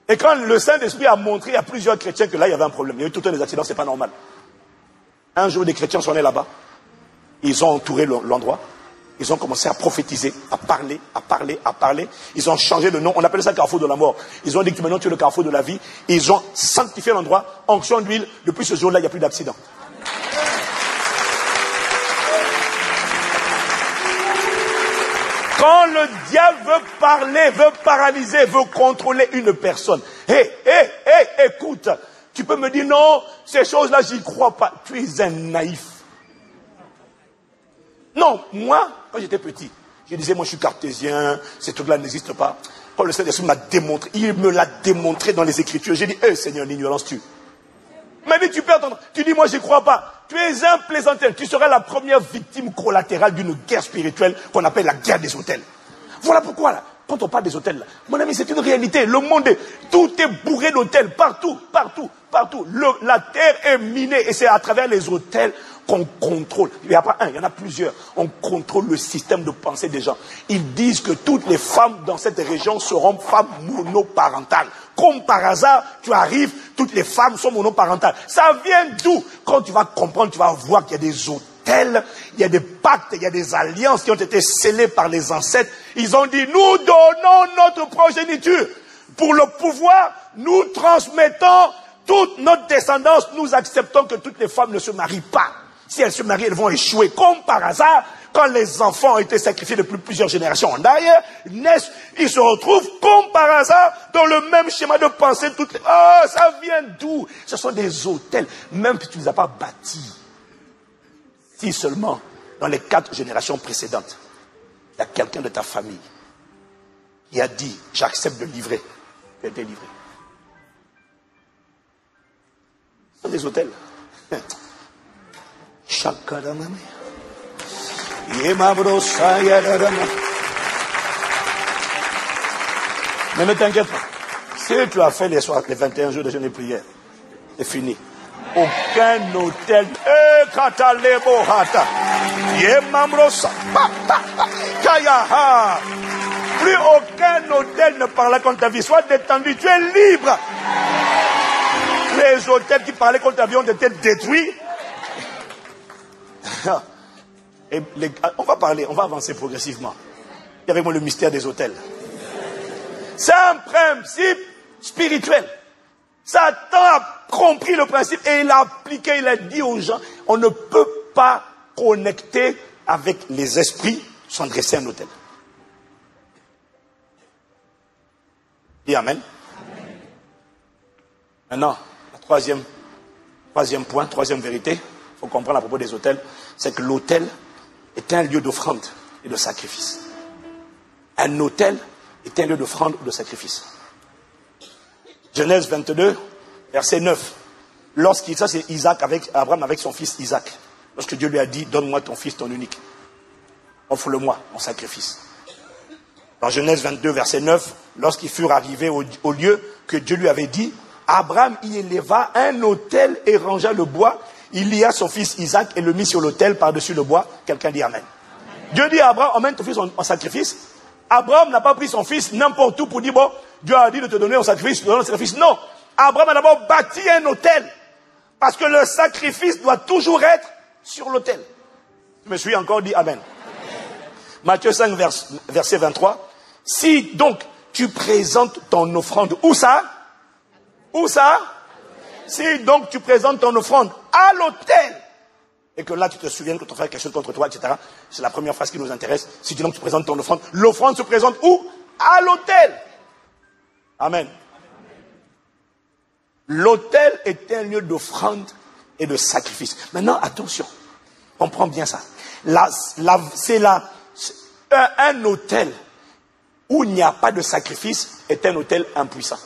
Et quand le Saint-Esprit a montré à plusieurs chrétiens que là il y avait un problème, il y a eu tout le temps des accidents, c'est pas normal. Un jour des chrétiens sont allés là-bas, ils ont entouré l'endroit. Ils ont commencé à prophétiser, à parler, à parler, à parler. Ils ont changé le nom. On appelle ça le carrefour de la mort. Ils ont dit que maintenant tu es le carrefour de la vie. Ils ont sanctifié l'endroit, onction d'huile. Depuis ce jour-là, il n'y a plus d'accident. Quand le diable veut parler, veut paralyser, veut contrôler une personne. Écoute. Tu peux me dire non, ces choses-là, j'y crois pas. Tu es un naïf. Non, moi, quand j'étais petit, je disais, moi je suis cartésien, ces trucs-là n'existent pas. Quand le Saint-Esprit m'a démontré, il me l'a démontré dans les Écritures. J'ai dit, Seigneur, l'ignorance tue. Il m'a dit, tu peux entendre. Tu dis, moi je ne crois pas. Tu es un plaisantin. Tu seras la première victime collatérale d'une guerre spirituelle qu'on appelle la guerre des hôtels. Voilà pourquoi, là, quand on parle des hôtels, là, mon ami, c'est une réalité. Le monde, tout est bourré d'hôtels, partout, partout, partout. La terre est minée et c'est à travers les hôtels qu'on contrôle. Il n'y a pas un, il y en a plusieurs. On contrôle le système de pensée des gens. Ils disent que toutes les femmes dans cette région seront femmes monoparentales. Comme par hasard, tu arrives, toutes les femmes sont monoparentales. Ça vient d'où? Quand tu vas comprendre, tu vas voir qu'il y a des hôtels, il y a des pactes, il y a des alliances qui ont été scellées par les ancêtres. Ils ont dit, nous donnons notre progéniture. Pour le pouvoir, nous transmettons toute notre descendance. Nous acceptons que toutes les femmes ne se marient pas. Si elles se marient, elles vont échouer. Comme par hasard, quand les enfants ont été sacrifiés depuis plusieurs générations en arrière, naissent, ils se retrouvent comme par hasard dans le même schéma de pensée. Ça vient d'où? Ce sont des hôtels, même si tu ne les as pas bâtis. Si seulement, dans les 4 générations précédentes, il y a quelqu'un de ta famille qui a dit, j'accepte de livrer, tu as été livré. Ce sont des hôtels. Mais ne t'inquiète pas. Si tu as fait les 21 jours de jeûne et prière, c'est fini. Aucun hôtel. Plus aucun hôtel ne parle contre ta vie. Sois détendu, tu es libre. Les hôtels qui parlaient contre ta vie ont été détruits. Et on va avancer progressivement. Il y avait moi le mystère des hôtels. C'est un principe spirituel. Satan a compris le principe et il a appliqué, il a dit aux gens, on ne peut pas connecter avec les esprits sans dresser un autel. Et amen. Maintenant, la troisième point, troisième vérité, il faut comprendre à propos des autels, c'est que l'autel est un lieu d'offrande et de sacrifice. Un autel est un lieu d'offrande ou de sacrifice. Genèse 22, verset 9. Ça c'est Abraham avec son fils Isaac. Lorsque Dieu lui a dit, donne-moi ton fils, ton unique. Offre-le-moi en sacrifice. Dans Genèse 22, verset 9, lorsqu'ils furent arrivés au lieu que Dieu lui avait dit, Abraham y éleva un autel et rangea le bois. Il lia son fils Isaac et le mit sur l'autel par-dessus le bois. Quelqu'un dit Amen. Dieu dit à Abraham, emmène ton fils en sacrifice. Abraham n'a pas pris son fils n'importe où pour dire, bon, Dieu a dit de te donner un sacrifice, tu donnes un sacrifice. Non, Abraham a d'abord bâti un autel. Parce que le sacrifice doit toujours être sur l'autel. Je me suis encore dit Amen. Matthieu 5, verset 23. Si donc tu présentes ton offrande, où ça? Où ça? Si donc tu présentes ton offrande à l'autel, et que là tu te souviens que ton frère a quelque chose contre toi, etc. C'est la première phrase qui nous intéresse. Si donc tu présentes ton offrande, l'offrande se présente où? À l'autel. Amen. L'autel est un lieu d'offrande et de sacrifice. Maintenant, attention, comprends bien ça. Un autel où il n'y a pas de sacrifice est un autel impuissant.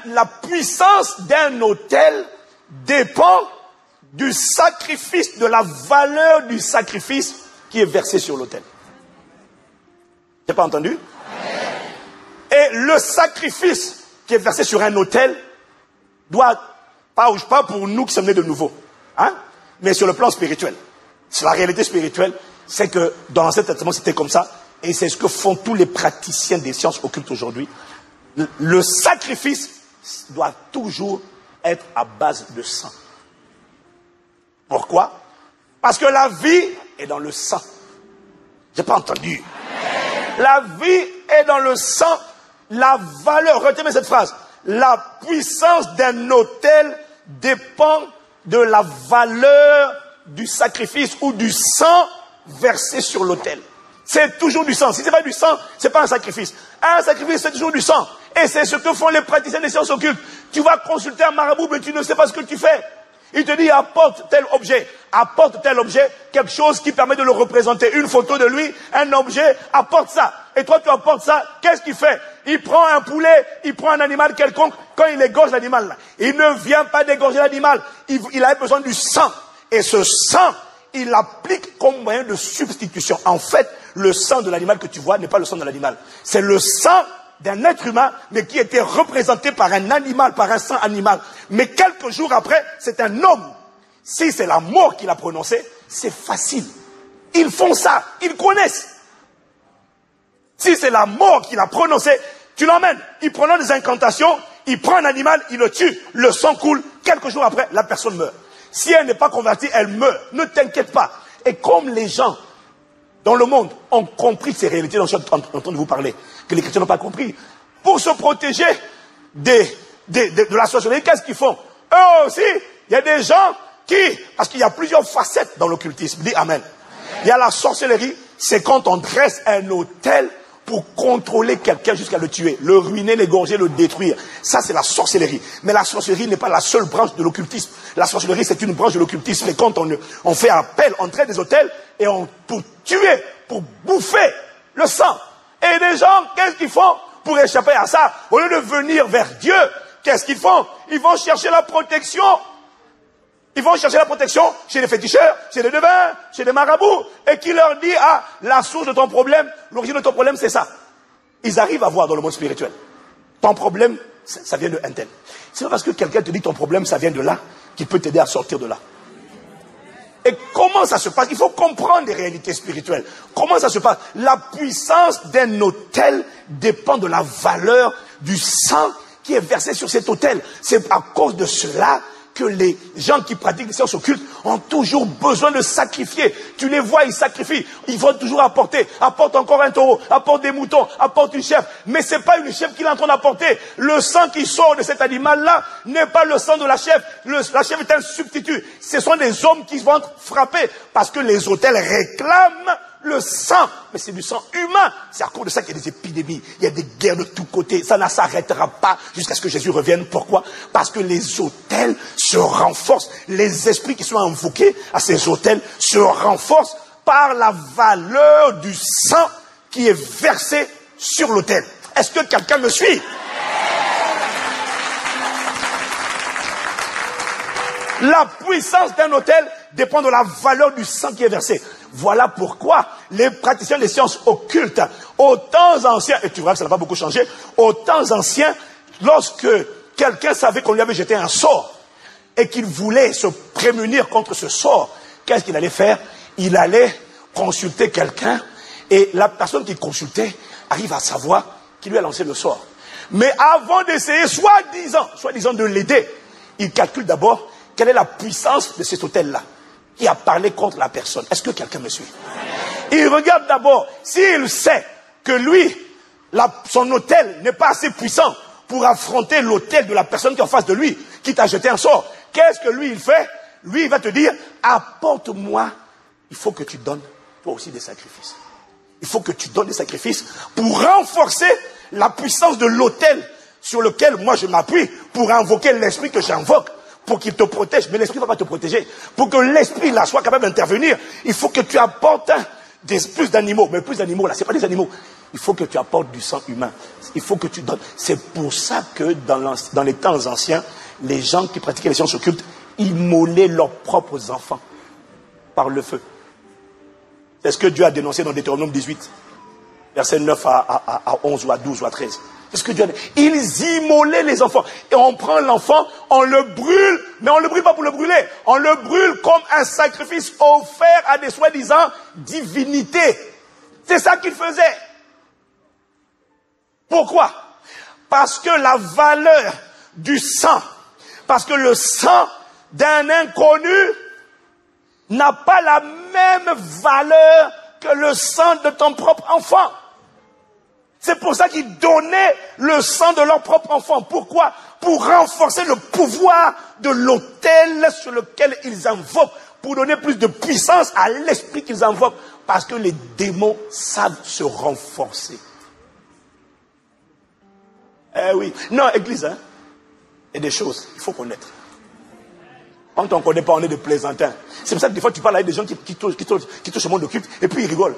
La puissance d'un autel dépend du sacrifice, de la valeur du sacrifice qui est versé sur l'autel. Tu n'as pas entendu? Et le sacrifice qui est versé sur un autel doit, pas pour nous qui sommes nés de nouveau, hein, mais sur le plan spirituel. C'est la réalité spirituelle, c'est que dans l'Ancien Testament c'était comme ça, et c'est ce que font tous les praticiens des sciences occultes aujourd'hui. Le sacrifice doit toujours être à base de sang. Pourquoi? Parce que la vie est dans le sang. J'ai pas entendu. La vie est dans le sang. La valeur, retenez cette phrase, la puissance d'un autel dépend de la valeur du sacrifice ou du sang versé sur l'autel. C'est toujours du sang. Si ce n'est pas du sang, ce n'est pas un sacrifice. Un sacrifice, c'est toujours du sang. Et c'est ce que font les praticiens des sciences occultes. Tu vas consulter un marabout, mais tu ne sais pas ce que tu fais. Il te dit, apporte tel objet, quelque chose qui permet de le représenter, une photo de lui, un objet, apporte ça. Et toi, tu apportes ça, qu'est-ce qu'il fait? Il prend un poulet, il prend un animal quelconque, quand il égorge l'animal, là, il ne vient pas d'égorger l'animal, il a besoin du sang. Et ce sang, il l'applique comme moyen de substitution. En fait, le sang de l'animal que tu vois n'est pas le sang de l'animal. C'est le sang d'un être humain, mais qui était représenté par un animal, par un sang animal. Mais quelques jours après, c'est un homme. Si c'est la mort qu'il a prononcée, c'est facile. Ils font ça, ils connaissent. Si c'est la mort qu'il a prononcée, tu l'emmènes. Il prononce des incantations, il prend un animal, il le tue, le sang coule. Quelques jours après, la personne meurt. Si elle n'est pas convertie, elle meurt. Ne t'inquiète pas. Et comme les gens dans le monde ont compris ces réalités dont je suis en train de vous parler, que les chrétiens n'ont pas compris, pour se protéger de la sorcellerie, qu'est-ce qu'ils font? Eux aussi, il y a des gens parce qu'il y a plusieurs facettes dans l'occultisme. Dis Amen. Il y a la sorcellerie, c'est quand on dresse un autel pour contrôler quelqu'un jusqu'à le tuer, le ruiner, l'égorger, le détruire. Ça, c'est la sorcellerie. Mais la sorcellerie n'est pas la seule branche de l'occultisme. La sorcellerie, c'est une branche de l'occultisme. Et quand on fait appel, on traite des autels, et pour tuer, pour bouffer le sang. Et les gens, qu'est-ce qu'ils font pour échapper à ça? Au lieu de venir vers Dieu, qu'est-ce qu'ils font? Ils vont chercher la protection. Ils vont chercher la protection chez les féticheurs, chez les devins, chez les marabouts, et qui leur dit, ah, la source de ton problème, l'origine de ton problème, c'est ça. Ils arrivent à voir dans le monde spirituel. Ton problème, ça vient de un tel. C'est pas parce que quelqu'un te dit ton problème, ça vient de là, qu'il peut t'aider à sortir de là. Et comment ça se passe? Il faut comprendre les réalités spirituelles. Comment ça se passe? La puissance d'un autel dépend de la valeur du sang qui est versé sur cet autel. C'est à cause de cela que les gens qui pratiquent les séances occultes ont toujours besoin de sacrifier. Tu les vois, ils sacrifient. Ils vont toujours apporter. Apporte encore un taureau, apporte des moutons, apporte une chèvre. Mais c'est pas une chèvre qu'il est en train d'apporter. Le sang qui sort de cet animal-là n'est pas le sang de la chèvre. La chèvre est un substitut. Ce sont des hommes qui vont frapper parce que les autels réclament le sang, mais c'est du sang humain. C'est à cause de ça qu'il y a des épidémies, il y a des guerres de tous côtés. Ça ne s'arrêtera pas jusqu'à ce que Jésus revienne. Pourquoi? Parce que les autels se renforcent. Les esprits qui sont invoqués à ces autels se renforcent par la valeur du sang qui est versé sur l'autel. Est-ce que quelqu'un me suit? La puissance d'un autel dépend de la valeur du sang qui est versé. Voilà pourquoi les praticiens des sciences occultes, aux temps anciens, et tu vois que ça n'a pas beaucoup changé, aux temps anciens, lorsque quelqu'un savait qu'on lui avait jeté un sort et qu'il voulait se prémunir contre ce sort, qu'est-ce qu'il allait faire? Il allait consulter quelqu'un et la personne qu'il consultait arrive à savoir qui lui a lancé le sort. Mais avant d'essayer, soi-disant de l'aider, il calcule d'abord quelle est la puissance de cet autel-là qui a parlé contre la personne. Est-ce que quelqu'un me suit? Il regarde d'abord, s'il sait que lui, son autel n'est pas assez puissant pour affronter l'autel de la personne qui est en face de lui, qui t'a jeté un sort, qu'est-ce que lui il fait? Lui il va te dire, apporte-moi, il faut que tu donnes toi aussi des sacrifices. Il faut que tu donnes des sacrifices pour renforcer la puissance de l'autel sur lequel moi je m'appuie pour invoquer l'esprit que j'invoque. Pour qu'il te protège, mais l'esprit ne va pas te protéger. Pour que l'esprit là soit capable d'intervenir, il faut que tu apportes plus d'animaux. Mais plus d'animaux là, c'est pas des animaux. Il faut que tu apportes du sang humain. Il faut que tu donnes. C'est pour ça que dans les temps anciens, les gens qui pratiquaient les sciences occultes immolaient leurs propres enfants par le feu. C'est ce que Dieu a dénoncé dans Deutéronome 18, versets 9 à 11 ou à 12 ou à 13. C'est ce que Dieu a dit. Ils immolaient les enfants. Et on prend l'enfant, on le brûle, mais on ne le brûle pas pour le brûler. On le brûle comme un sacrifice offert à des soi-disant divinités. C'est ça qu'ils faisaient. Pourquoi? Parce que la valeur du sang, parce que le sang d'un inconnu n'a pas la même valeur que le sang de ton propre enfant. C'est pour ça qu'ils donnaient le sang de leur propre enfant. Pourquoi? Pour renforcer le pouvoir de l'autel sur lequel ils invoquent. Pour donner plus de puissance à l'esprit qu'ils invoquent. Parce que les démons savent se renforcer. Eh oui. Non, église, hein. Il y a des choses, il faut connaître. Quand on ne connaît pas, on est des plaisantins. C'est pour ça que des fois tu parles avec des gens qui touchent le monde occulte et puis ils rigolent.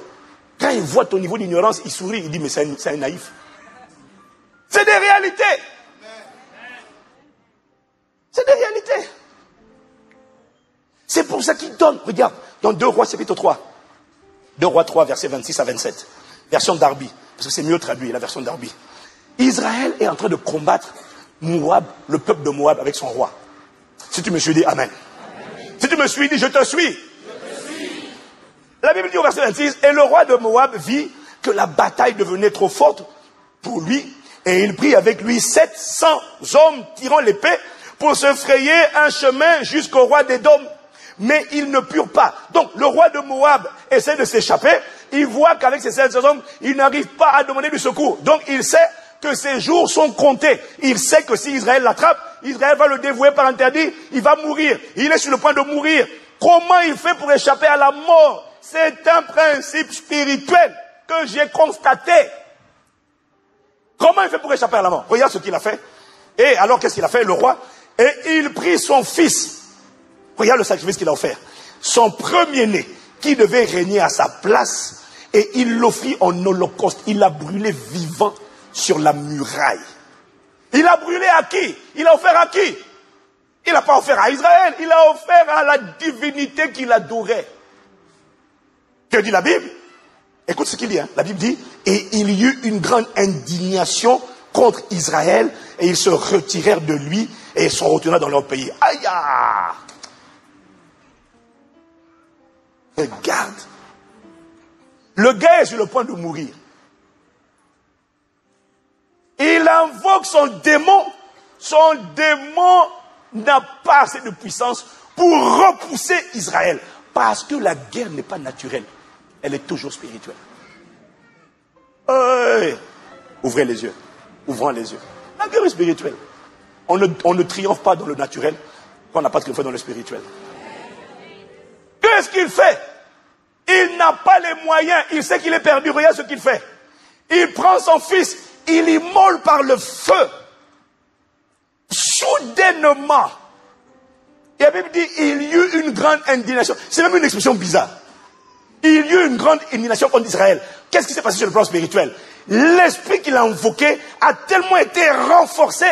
Quand il voit ton niveau d'ignorance, il sourit, il dit, mais c'est un naïf. C'est des réalités. C'est des réalités. C'est pour ça qu'il donne. Regarde, dans 2 Rois chapitre 3. 2 Rois 3, versets 26 à 27. Version Darby. Parce que c'est mieux traduit, la version Darby. Israël est en train de combattre Moab, le peuple de Moab avec son roi. Si tu me suis, dis Amen. Si tu me suis, dis je te suis. La Bible dit au verset 26, et le roi de Moab vit que la bataille devenait trop forte pour lui, et il prit avec lui 700 hommes tirant l'épée pour se frayer un chemin jusqu'au roi d'Édom. Mais ils ne purent pas. Donc le roi de Moab essaie de s'échapper, il voit qu'avec ces 700 hommes, il n'arrive pas à demander du secours. Donc il sait que ses jours sont comptés. Il sait que si Israël l'attrape, Israël va le dévouer par interdit, il va mourir. Il est sur le point de mourir. Comment il fait pour échapper à la mort? C'est un principe spirituel que j'ai constaté. Comment il fait pour échapper à la mort? Regarde ce qu'il a fait. Et alors, qu'est-ce qu'il a fait, le roi? Et il prit son fils. Regarde le sacrifice qu'il a offert. Son premier-né, qui devait régner à sa place, et il l'offrit en holocauste. Il l'a brûlé vivant sur la muraille. Il a brûlé à qui? Il a offert à qui? Il n'a pas offert à Israël. Il a offert à la divinité qu'il adorait. Que dit la Bible? Écoute ce qu'il dit. La Bible dit, et il y eut une grande indignation contre Israël, et ils se retirèrent de lui, et ils sont retournés dans leur pays. Aïe! Regarde. Le gars est sur le point de mourir. Il invoque son démon n'a pas assez de puissance pour repousser Israël. Parce que la guerre n'est pas naturelle. Elle est toujours spirituelle. Ouvrez les yeux. Ouvrons les yeux. La guerre est spirituelle. On ne triomphe pas dans le naturel quand on n'a pas triomphé dans le spirituel. Qu'est-ce qu'il fait? Il n'a pas les moyens. Il sait qu'il est perdu. Regarde ce qu'il fait. Il prend son fils. Il immole par le feu. Soudainement. Et la Bible dit, il y eut une grande indignation. C'est même une expression bizarre. Il y eut une grande indignation contre Israël. Qu'est-ce qui s'est passé sur le plan spirituel? L'esprit qu'il a invoqué a tellement été renforcé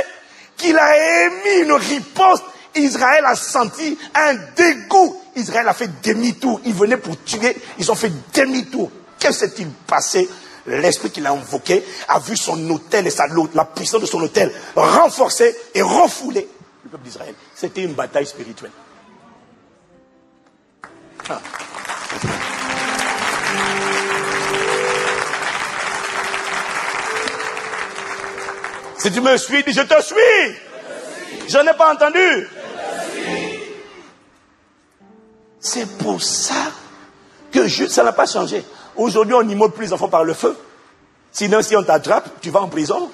qu'il a émis une riposte. Israël a senti un dégoût. Israël a fait demi-tour. Ils venaient pour tuer. Ils ont fait demi-tour. Qu'est-ce qui s'est-il passé? L'esprit qu'il a invoqué a vu son autel et la puissance de son autel renforcée et refoulée le peuple d'Israël. C'était une bataille spirituelle. Ah. Si tu me suis, dis je te suis. Je n'ai pas entendu. C'est pour ça que ça n'a pas changé. Aujourd'hui, on immole plus les enfants par le feu. Sinon, si on t'attrape, tu vas en prison.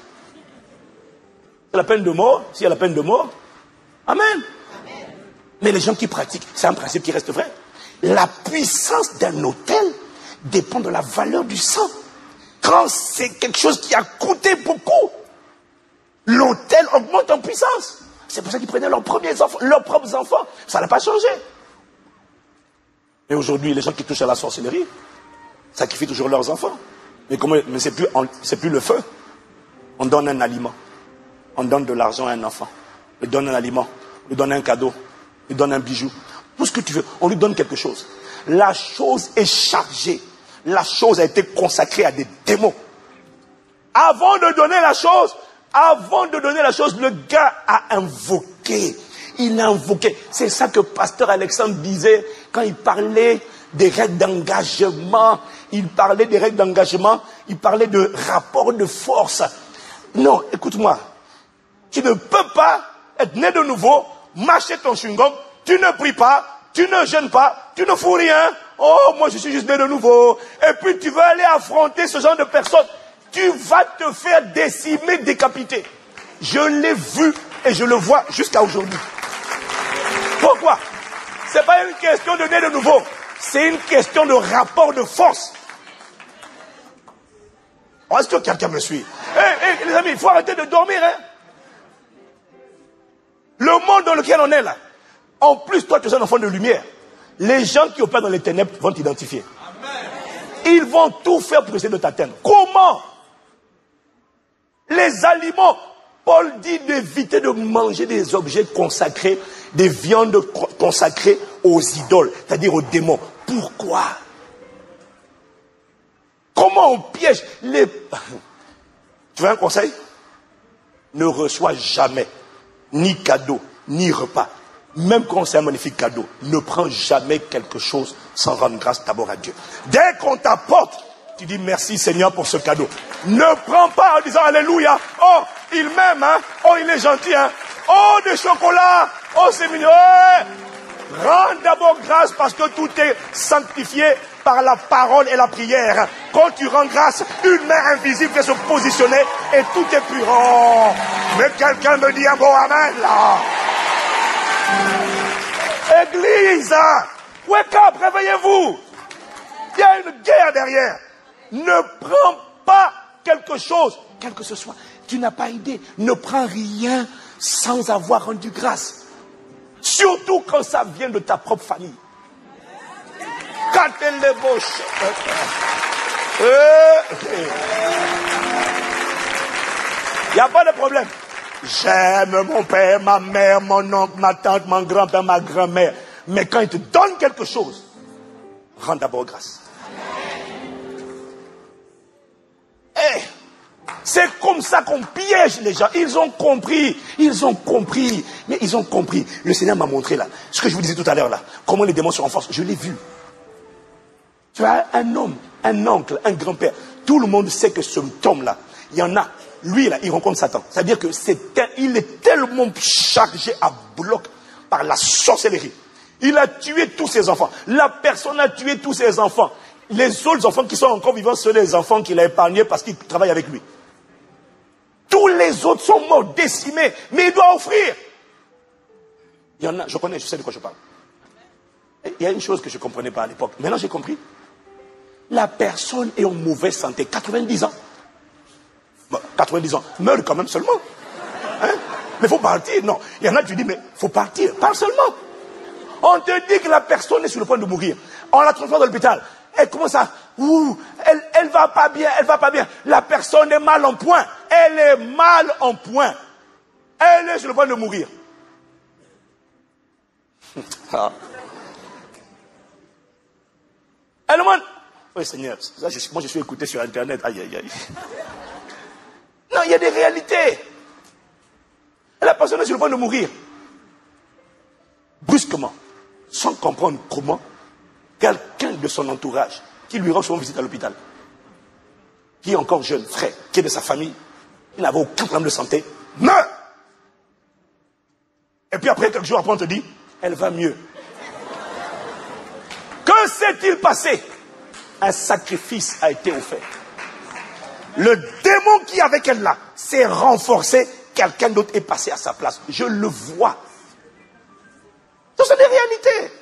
C'est la peine de mort. S'il y a la peine de mort. Amen. Amen. Mais les gens qui pratiquent, c'est un principe qui reste vrai. La puissance d'un autel dépend de la valeur du sang. Quand c'est quelque chose qui a coûté beaucoup, l'autel augmente en puissance. C'est pour ça qu'ils prenaient leurs propres enfants. Ça n'a pas changé. Et aujourd'hui, les gens qui touchent à la sorcellerie sacrifient toujours leurs enfants. Mais c'est plus le feu. On donne un aliment. On donne de l'argent à un enfant. On lui donne un aliment. On lui donne un cadeau. On lui donne un bijou. Tout ce que tu veux. On lui donne quelque chose. La chose est chargée. La chose a été consacrée à des démons. Avant de donner la chose, le gars a invoqué. Il a invoqué. C'est ça que pasteur Alexandre disait quand il parlait des règles d'engagement. Il parlait des règles d'engagement. Il parlait de rapport de force. Non, écoute-moi. Tu ne peux pas être né de nouveau, mâcher ton chewing-gum. Tu ne pries pas, tu ne jeûnes pas, tu ne fous rien. Oh, moi je suis juste né de nouveau. Et puis tu veux aller affronter ce genre de personnes. Tu vas te faire décimer, décapiter. Je l'ai vu et je le vois jusqu'à aujourd'hui. Pourquoi? Ce n'est pas une question de né de nouveau. C'est une question de rapport de force. Oh, est-ce que quelqu'un me suit? Les amis, il faut arrêter de dormir. Hein? Le monde dans lequel on est là. En plus, toi, tu es un enfant de lumière. Les gens qui opèrent dans les ténèbres vont t'identifier. Ils vont tout faire pour essayer de t'atteindre. Comment? Les aliments. Paul dit d'éviter de manger des objets consacrés, des viandes consacrées aux idoles, c'est-à-dire aux démons. Pourquoi? Comment on piège les... Tu veux un conseil? Ne reçois jamais ni cadeau, ni repas. Même quand c'est un magnifique cadeau, ne prends jamais quelque chose sans rendre grâce d'abord à Dieu. Dès qu'on t'apporte, tu dis merci Seigneur pour ce cadeau. Ne prends pas en disant alléluia. Oh, il m'aime, hein. Oh, il est gentil, hein. Oh, des chocolats. Oh, c'est mignon. Ouais. Rends d'abord grâce parce que tout est sanctifié par la parole et la prière. Quand tu rends grâce, une main invisible fait se positionner et tout est pur. Oh, mais quelqu'un me dit un bon amen là. Église, wake up, réveillez-vous. Il y a une guerre derrière. Ne prends pas quelque chose, quel que ce soit. Tu n'as pas idée. Ne prends rien sans avoir rendu grâce. Surtout quand ça vient de ta propre famille. Il n'y a pas de problème. J'aime mon père, ma mère, mon oncle, ma tante, mon grand-père, ma grand-mère. Mais quand ils te donnent quelque chose, rends d'abord grâce. Hey, c'est comme ça qu'on piège les gens. Ils ont compris. Mais ils ont compris. Le Seigneur m'a montré là. Ce que je vous disais tout à l'heure là. Comment les démons se renforcent. Je l'ai vu. Tu as un homme, un oncle, un grand-père. Tout le monde sait que ce symptôme là, il y en a. lui, là, il rencontre Satan. C'est-à-dire que il est tellement chargé à bloc par la sorcellerie. Il a tué tous ses enfants. La personne a tué tous ses enfants. Les autres enfants qui sont encore vivants, ce sont les enfants qu'il a épargnés parce qu'il travaille avec lui. Tous les autres sont morts, décimés, mais il doit offrir. Il y en a, je connais, je sais de quoi je parle. Il y a une chose que je ne comprenais pas à l'époque. Maintenant, j'ai compris. La personne est en mauvaise santé, 90 ans. Bon, 90 ans, meurt quand même seulement. Hein? Mais il faut partir. Non, il y en a, tu dis, mais il faut partir. Parle seulement. On te dit que la personne est sur le point de mourir. On la transporte dans l'hôpital. Elle commence à... elle va pas bien, elle va pas bien. La personne est mal en point. Elle est mal en point. Elle est sur le point de mourir. Elle demande... Oui, Seigneur, moi je suis écouté sur Internet. Aïe, aïe, aïe. Non, il y a des réalités. La personne est sur le point de mourir. Brusquement, sans comprendre comment, quelqu'un de son entourage, qui lui rend souvent visite à l'hôpital, qui est encore jeune, frais, qui est de sa famille, qui n'avait aucun problème de santé, meurt. Et puis après, quelques jours après, on te dit, elle va mieux. Que s'est-il passé? Un sacrifice a été offert. Le démon qui est avec elle là s'est renforcé, quelqu'un d'autre est passé à sa place. Je le vois. Ce sont des réalités.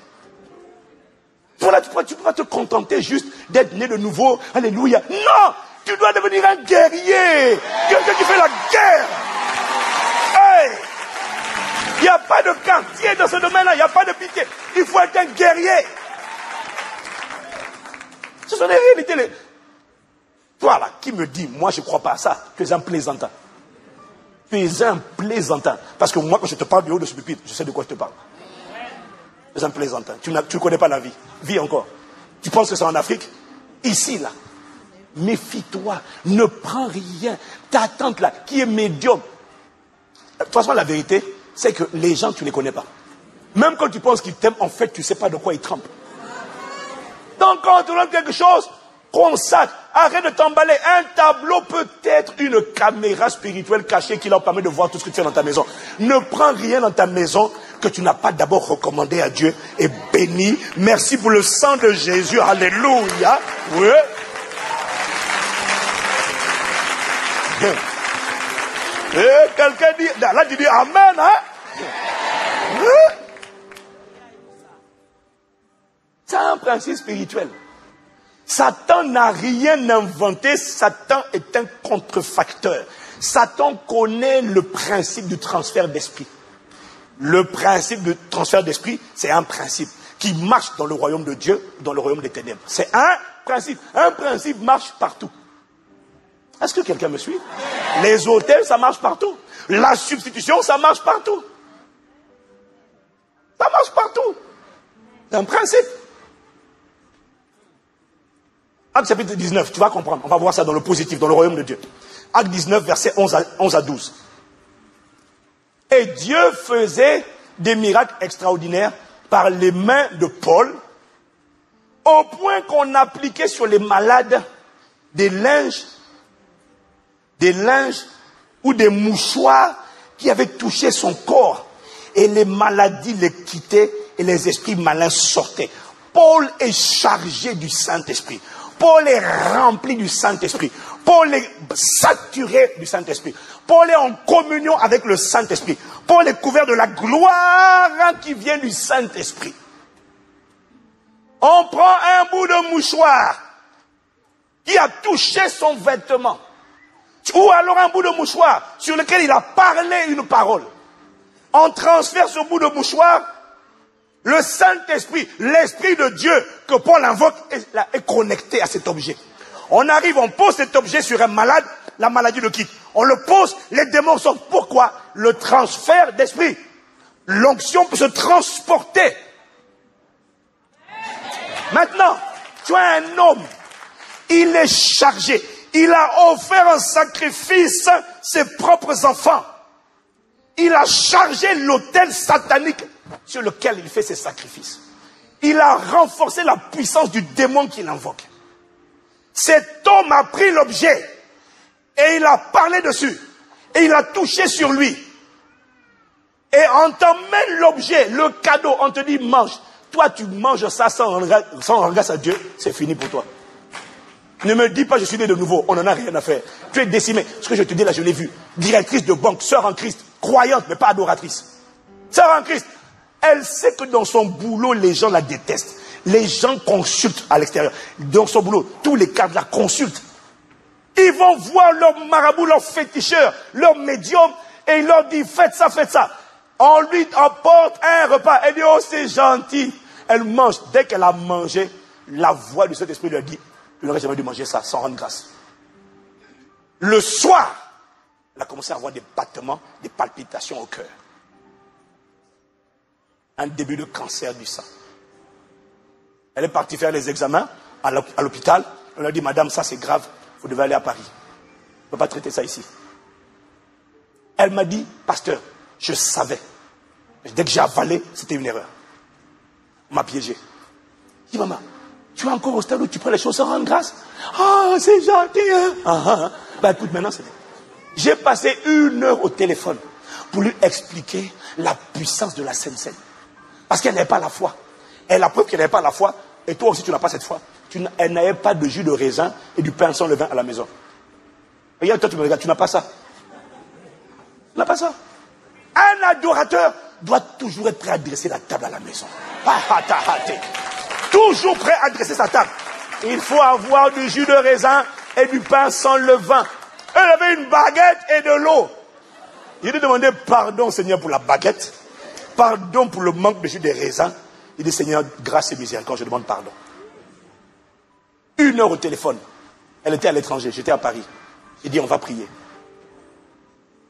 Voilà, tu ne peux pas te contenter juste d'être né de nouveau. Alléluia. Non, tu dois devenir un guerrier. Quelqu'un qui fait la guerre. Hey! Il n'y a pas de quartier dans ce domaine-là. Il n'y a pas de pitié. Il faut être un guerrier. Ce sont des réalités. Toi là, qui me dit, moi je ne crois pas à ça, tu es un plaisantin. Tu es un plaisantin. Parce que moi, quand je te parle du haut de ce pupitre, je sais de quoi je te parle. Tu es un plaisantin. Tu ne connais pas la vie. Vis encore. Tu penses que c'est en Afrique? Ici, là. Méfie-toi. Ne prends rien. Ta tante là, qui est médium. De toute façon, la vérité, c'est que les gens, tu ne les connais pas. Même quand tu penses qu'ils t'aiment, en fait, tu ne sais pas de quoi ils trempent. Donc, quand on te donne quelque chose, consacre, arrête de t'emballer. Un tableau peut être une caméra spirituelle cachée qui leur permet de voir tout ce que tu fais dans ta maison. Ne prends rien dans ta maison que tu n'as pas d'abord recommandé à Dieu et béni. Merci pour le sang de Jésus. Alléluia. Oui. Et quelqu'un dit, là tu dis Amen, hein? Oui. C'est un principe spirituel. Satan n'a rien inventé, Satan est un contrefacteur. Satan connaît le principe du transfert d'esprit. Le principe du transfert d'esprit, c'est un principe qui marche dans le royaume de Dieu, dans le royaume des ténèbres. C'est un principe. Un principe marche partout. Est-ce que quelqu'un me suit? Les hôtels, ça marche partout. La substitution, ça marche partout. Ça marche partout. C'est un principe. Acte chapitre 19, tu vas comprendre. On va voir ça dans le positif, dans le royaume de Dieu. Acte 19, versets 11 à 12. Et Dieu faisait des miracles extraordinaires par les mains de Paul, au point qu'on appliquait sur les malades des linges ou des mouchoirs qui avaient touché son corps. Et les maladies les quittaient et les esprits malins sortaient. Paul est chargé du Saint-Esprit. Paul est rempli du Saint-Esprit. Paul est saturé du Saint-Esprit. Paul est en communion avec le Saint-Esprit. Paul est couvert de la gloire qui vient du Saint-Esprit. On prend un bout de mouchoir qui a touché son vêtement. Ou alors un bout de mouchoir sur lequel il a parlé une parole. On transfère ce bout de mouchoir. Le Saint-Esprit, l'Esprit de Dieu que Paul invoque est connecté à cet objet. On arrive, on pose cet objet sur un malade, la maladie le quitte. On le pose, les démons sortent. Pourquoi? Le transfert d'esprit. L'onction peut se transporter. Maintenant, tu as un homme, il est chargé. Il a offert un sacrifice, ses propres enfants. Il a chargé l'autel satanique sur lequel il fait ses sacrifices. Il a renforcé la puissance du démon qu'il invoque. Cet homme a pris l'objet. Et il a parlé dessus. Et il a touché sur lui. Et on t'emmène l'objet, le cadeau, on te dit mange. Toi tu manges ça sans rendre grâce à Dieu, c'est fini pour toi. Ne me dis pas je suis né de nouveau, on n'en a rien à faire. Tu es décimé. Ce que je te dis là, je l'ai vu. Directrice de banque, sœur en Christ, croyante mais pas adoratrice. Sœur en Christ, elle sait que dans son boulot, les gens la détestent. Les gens consultent à l'extérieur. Dans son boulot, tous les cadres la consultent. Ils vont voir leur marabout, leur féticheur, leur médium, et il leur dit faites ça, faites ça. On lui apporte un repas. Elle dit oh c'est gentil. Elle mange. Dès qu'elle a mangé, la voix du Saint-Esprit lui a dit tu n'aurais jamais dû manger ça sans rendre grâce. Le soir, elle a commencé à avoir des battements, des palpitations au cœur. Un début de cancer du sang. Elle est partie faire les examens à l'hôpital. On lui a dit madame ça c'est grave, vous devez aller à Paris. On ne peut pas traiter ça ici. Elle m'a dit pasteur, je savais. Dès que j'ai avalé, c'était une erreur. On m'a piégé. Je dis, maman, tu es encore au stade où tu prends les choses sans rendre grâce? Ah, c'est gentil, hein? Bah écoute, maintenant c'est bon. J'ai passé 1 heure au téléphone pour lui expliquer la puissance de la Sainte Seine. Parce qu'elle n'avait pas la foi. Et la preuve qu'elle n'avait pas la foi, et toi aussi tu n'as pas cette foi. Elle n'avait pas de jus de raisin et du pain sans levain à la maison. Regarde, toi tu me regardes, tu n'as pas ça. Tu n'as pas ça. Un adorateur doit toujours être prêt à dresser la table à la maison. Toujours prêt à dresser sa table. Il faut avoir du jus de raisin et du pain sans levain. Elle avait une baguette et de l'eau. Il lui demandait pardon Seigneur pour la baguette. Pardon pour le manque de jus de raisin. Il dit Seigneur, grâce et miséricorde, je demande pardon. 1 heure au téléphone. Elle était à l'étranger, j'étais à Paris. J'ai dit on va prier.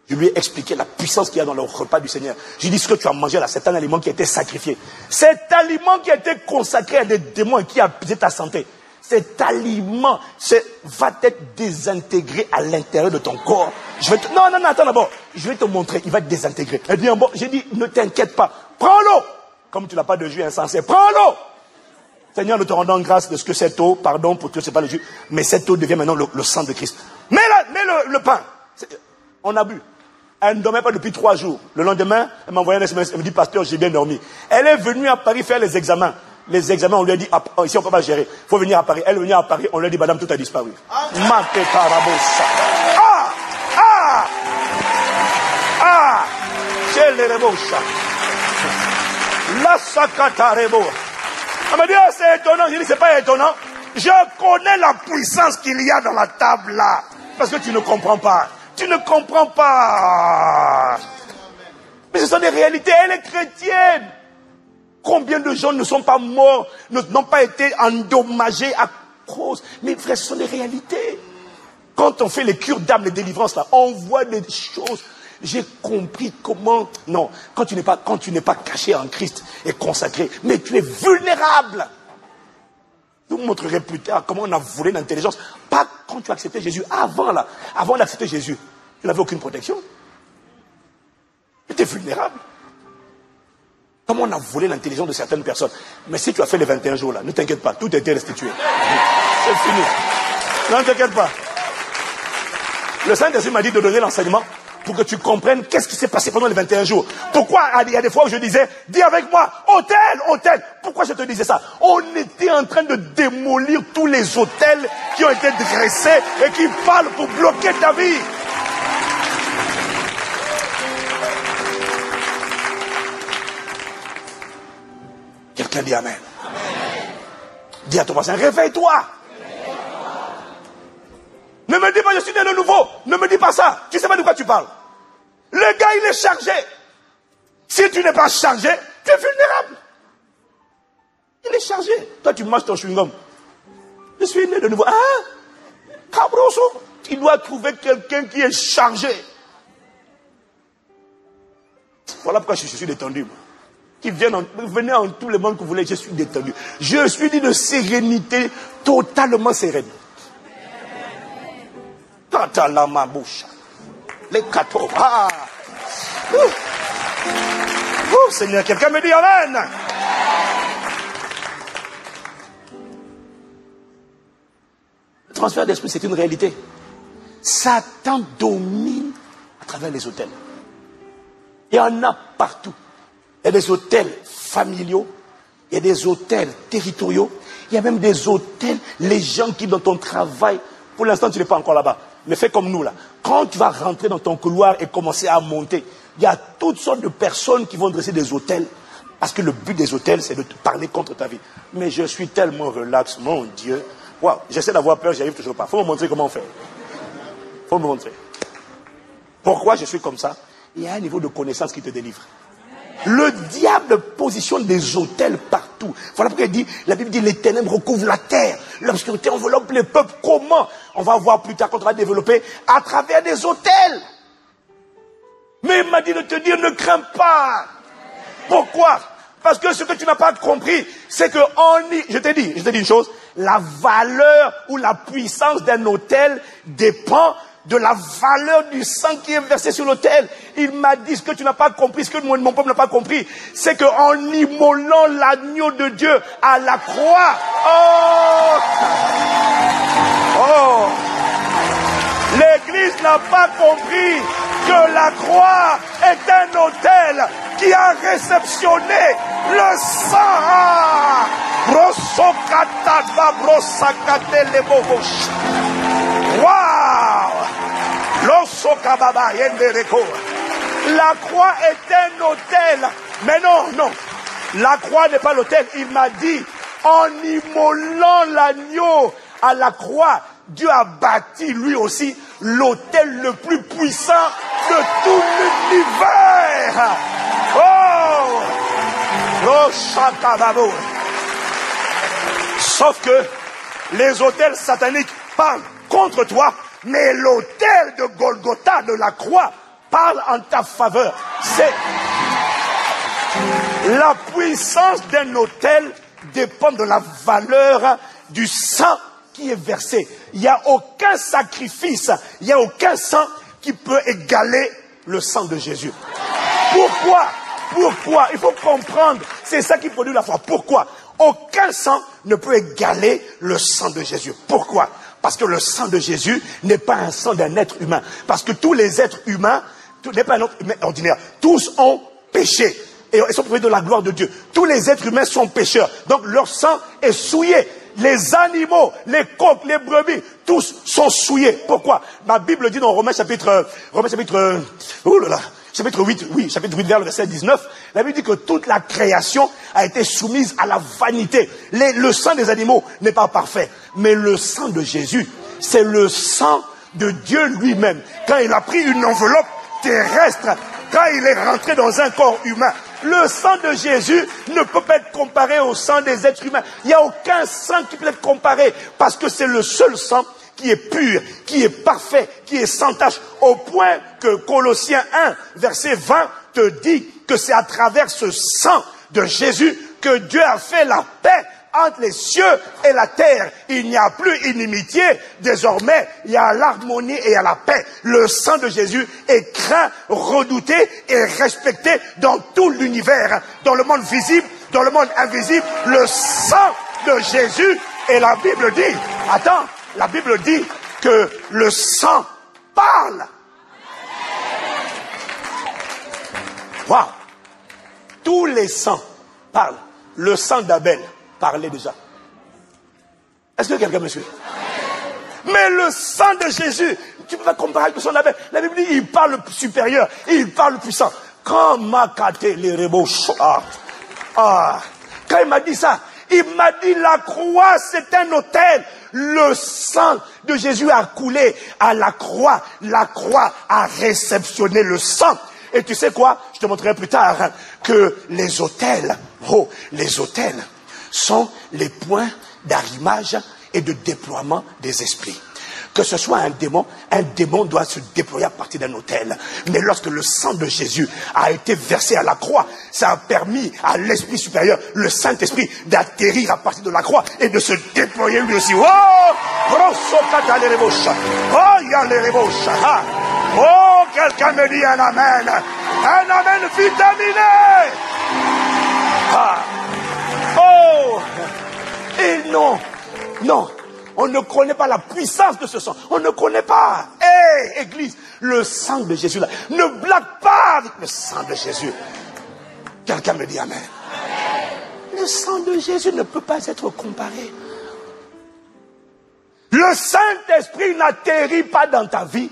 Je lui ai expliqué la puissance qu'il y a dans le repas du Seigneur. Je lui ai dit, ce que tu as mangé là, c'est un aliment qui a été sacrifié. Cet aliment qui a été consacré à des démons et qui a pisé ta santé. Cet aliment va être désintégré à l'intérieur de ton corps. Non, attends d'abord. Je vais te montrer, il va être désintégré. Elle dit, bon, j'ai dit, ne t'inquiète pas. Prends l'eau. Comme tu n'as pas de jus insensé, prends l'eau. Seigneur, nous te rendons grâce de ce que cette eau, pardon pour tout, c'est pas le jus, mais cette eau devient maintenant le sang de Christ. Mets le pain. On a bu. Elle ne dormait pas depuis 3 jours. Le lendemain, elle m'a envoyé un SMS. Elle me dit, pasteur, j'ai bien dormi. Elle est venue à Paris faire les examens. Les examens, on lui a dit, ici on ne peut pas gérer. Il faut venir à Paris. Elle est venue à Paris, on lui a dit, madame, tout a disparu. La sakatarebo. Elle m'a dit, oh, c'est étonnant. J'ai dit, c'est pas étonnant. Je connais la puissance qu'il y a dans la table là. Parce que tu ne comprends pas. Tu ne comprends pas. Mais ce sont des réalités. Elle est chrétienne. Combien de gens ne sont pas morts, n'ont pas été endommagés à cause. Mais frère, ce sont des réalités. Quand on fait les cures d'âme, les délivrances là, on voit des choses. J'ai compris comment. Non, quand tu n'es pas caché en Christ et consacré, mais tu es vulnérable. Je vous montrerai plus tard comment on a volé l'intelligence. Pas quand tu as accepté Jésus. Avant d'accepter Jésus, tu n'avais aucune protection. Tu étais vulnérable. Comment on a volé l'intelligence de certaines personnes. Mais si tu as fait les 21 jours là, ne t'inquiète pas, tout a été restitué. C'est fini. Non, ne t'inquiète pas. Le Saint-Esprit m'a dit de donner l'enseignement pour que tu comprennes qu'est-ce qui s'est passé pendant les 21 jours. Pourquoi il y a des fois où je disais, dis avec moi, hôtel. Pourquoi je te disais ça? On était en train de démolir tous les hôtels qui ont été dressés et qui parlent pour bloquer ta vie. Quelqu'un dit amen. Amen. Dis à ton voisin, réveille-toi. Ne me dis pas, je suis né de nouveau. Ne me dis pas ça. Tu ne sais pas de quoi tu parles. Le gars, il est chargé. Si tu n'es pas chargé, tu es vulnérable. Il est chargé. Toi, tu manges ton chewing-gum. Je suis né de nouveau. Ah, cabroso. Il doit trouver quelqu'un qui est chargé. Voilà pourquoi je suis détendu. Qui venez en tout le monde que vous voulez, je suis détendu. Je suis dit de sérénité, totalement sereine. Tata la ma bouche. Les cadeaux. Ah. Seigneur, quelqu'un me dit amen. Le transfert d'esprit, c'est une réalité. Satan domine à travers les autels. Il y en a partout. Il y a des autels familiaux, il y a des autels territoriaux, il y a même des autels, les gens qui dans ton travail, pour l'instant tu n'es pas encore là-bas, mais fais comme nous là. Quand tu vas rentrer dans ton couloir et commencer à monter, il y a toutes sortes de personnes qui vont dresser des autels, parce que le but des autels c'est de te parler contre ta vie. Mais je suis tellement relax, mon Dieu. Wow, j'essaie d'avoir peur, j'y arrive toujours pas. Il faut me montrer comment on fait. Il faut me montrer. Pourquoi je suis comme ça? Il y a un niveau de connaissance qui te délivre. Le diable positionne des autels partout. Voilà pourquoi il dit, la Bible dit, les ténèbres recouvrent la terre, l'obscurité enveloppe les peuples. Comment? On va voir plus tard quand on va développer à travers des autels. Mais il m'a dit de te dire, ne crains pas. Pourquoi? Parce que ce que tu n'as pas compris, c'est que je t'ai dit une chose, la valeur ou la puissance d'un autel dépend de la valeur du sang qui est versé sur l'autel. Il m'a dit ce que tu n'as pas compris, ce que mon peuple n'a pas compris, c'est qu'en immolant l'agneau de Dieu à la croix, l'Église n'a pas compris que la croix est un autel qui a réceptionné le sang. Waouh! La croix est un autel. Mais non. La croix n'est pas l'autel. Il m'a dit, en immolant l'agneau à la croix, Dieu a bâti lui aussi l'autel le plus puissant de tout l'univers. Sauf que les autels sataniques parlent contre toi, mais l'autel de Golgotha, de la croix, parle en ta faveur. C'est la puissance d'un autel dépend de la valeur du sang qui est versé. Il n'y a aucun sacrifice, il n'y a aucun sang qui peut égaler le sang de Jésus. Pourquoi? Il faut comprendre. C'est ça qui produit la foi. Pourquoi? Aucun sang ne peut égaler le sang de Jésus. Pourquoi? Parce que le sang de Jésus n'est pas un sang d'un être humain. Parce que tous les êtres humains, n'est pas un être humain ordinaire. Tous ont péché. Et ils sont privés de la gloire de Dieu. Tous les êtres humains sont pécheurs. Donc leur sang est souillé. Les animaux, les coqs, les brebis, tous sont souillés. Pourquoi? Ma Bible dit dans Romains chapitre 8 vers le verset 19, la Bible dit que toute la création a été soumise à la vanité. Le sang des animaux n'est pas parfait, mais le sang de Jésus, c'est le sang de Dieu lui-même. Quand il a pris une enveloppe terrestre, quand il est rentré dans un corps humain, le sang de Jésus ne peut pas être comparé au sang des êtres humains. Il n'y a aucun sang qui peut être comparé, parce que c'est le seul sang qui est pur, qui est parfait, qui est sans tache, au point que Colossiens 1, verset 20, te dit que c'est à travers ce sang de Jésus que Dieu a fait la paix entre les cieux et la terre. Il n'y a plus inimitié, désormais il y a l'harmonie et il y a la paix. Le sang de Jésus est craint, redouté et respecté dans tout l'univers, dans le monde visible, dans le monde invisible. Le sang de Jésus, et la Bible dit que le sang parle. Waouh! Tous les sangs parlent. Le sang d'Abel parlait déjà. Est-ce que quelqu'un me suit? Mais le sang de Jésus, tu peux pas comparer avec le sang d'Abel. La Bible dit, il parle supérieur, il parle puissant. Quand quand il m'a dit ça, il m'a dit la croix c'est un autel. Le sang de Jésus a coulé à la croix. La croix a réceptionné le sang. Et tu sais quoi? Je te montrerai plus tard que les autels, sont les points d'arrimage et de déploiement des esprits. Que ce soit un démon doit se déployer à partir d'un autel. Mais lorsque le sang de Jésus a été versé à la croix, ça a permis à l'Esprit supérieur, le Saint-Esprit, d'atterrir à partir de la croix et de se déployer lui aussi. Oh, quelqu'un me dit un amen. Un amen vitaminé. Et non. On ne connaît pas la puissance de ce sang. On ne connaît pas. Hé, Église, le sang de Jésus là, ne blague pas avec le sang de Jésus. Quelqu'un me dit amen. Le sang de Jésus ne peut pas être comparé. Le Saint-Esprit n'atterrit pas dans ta vie.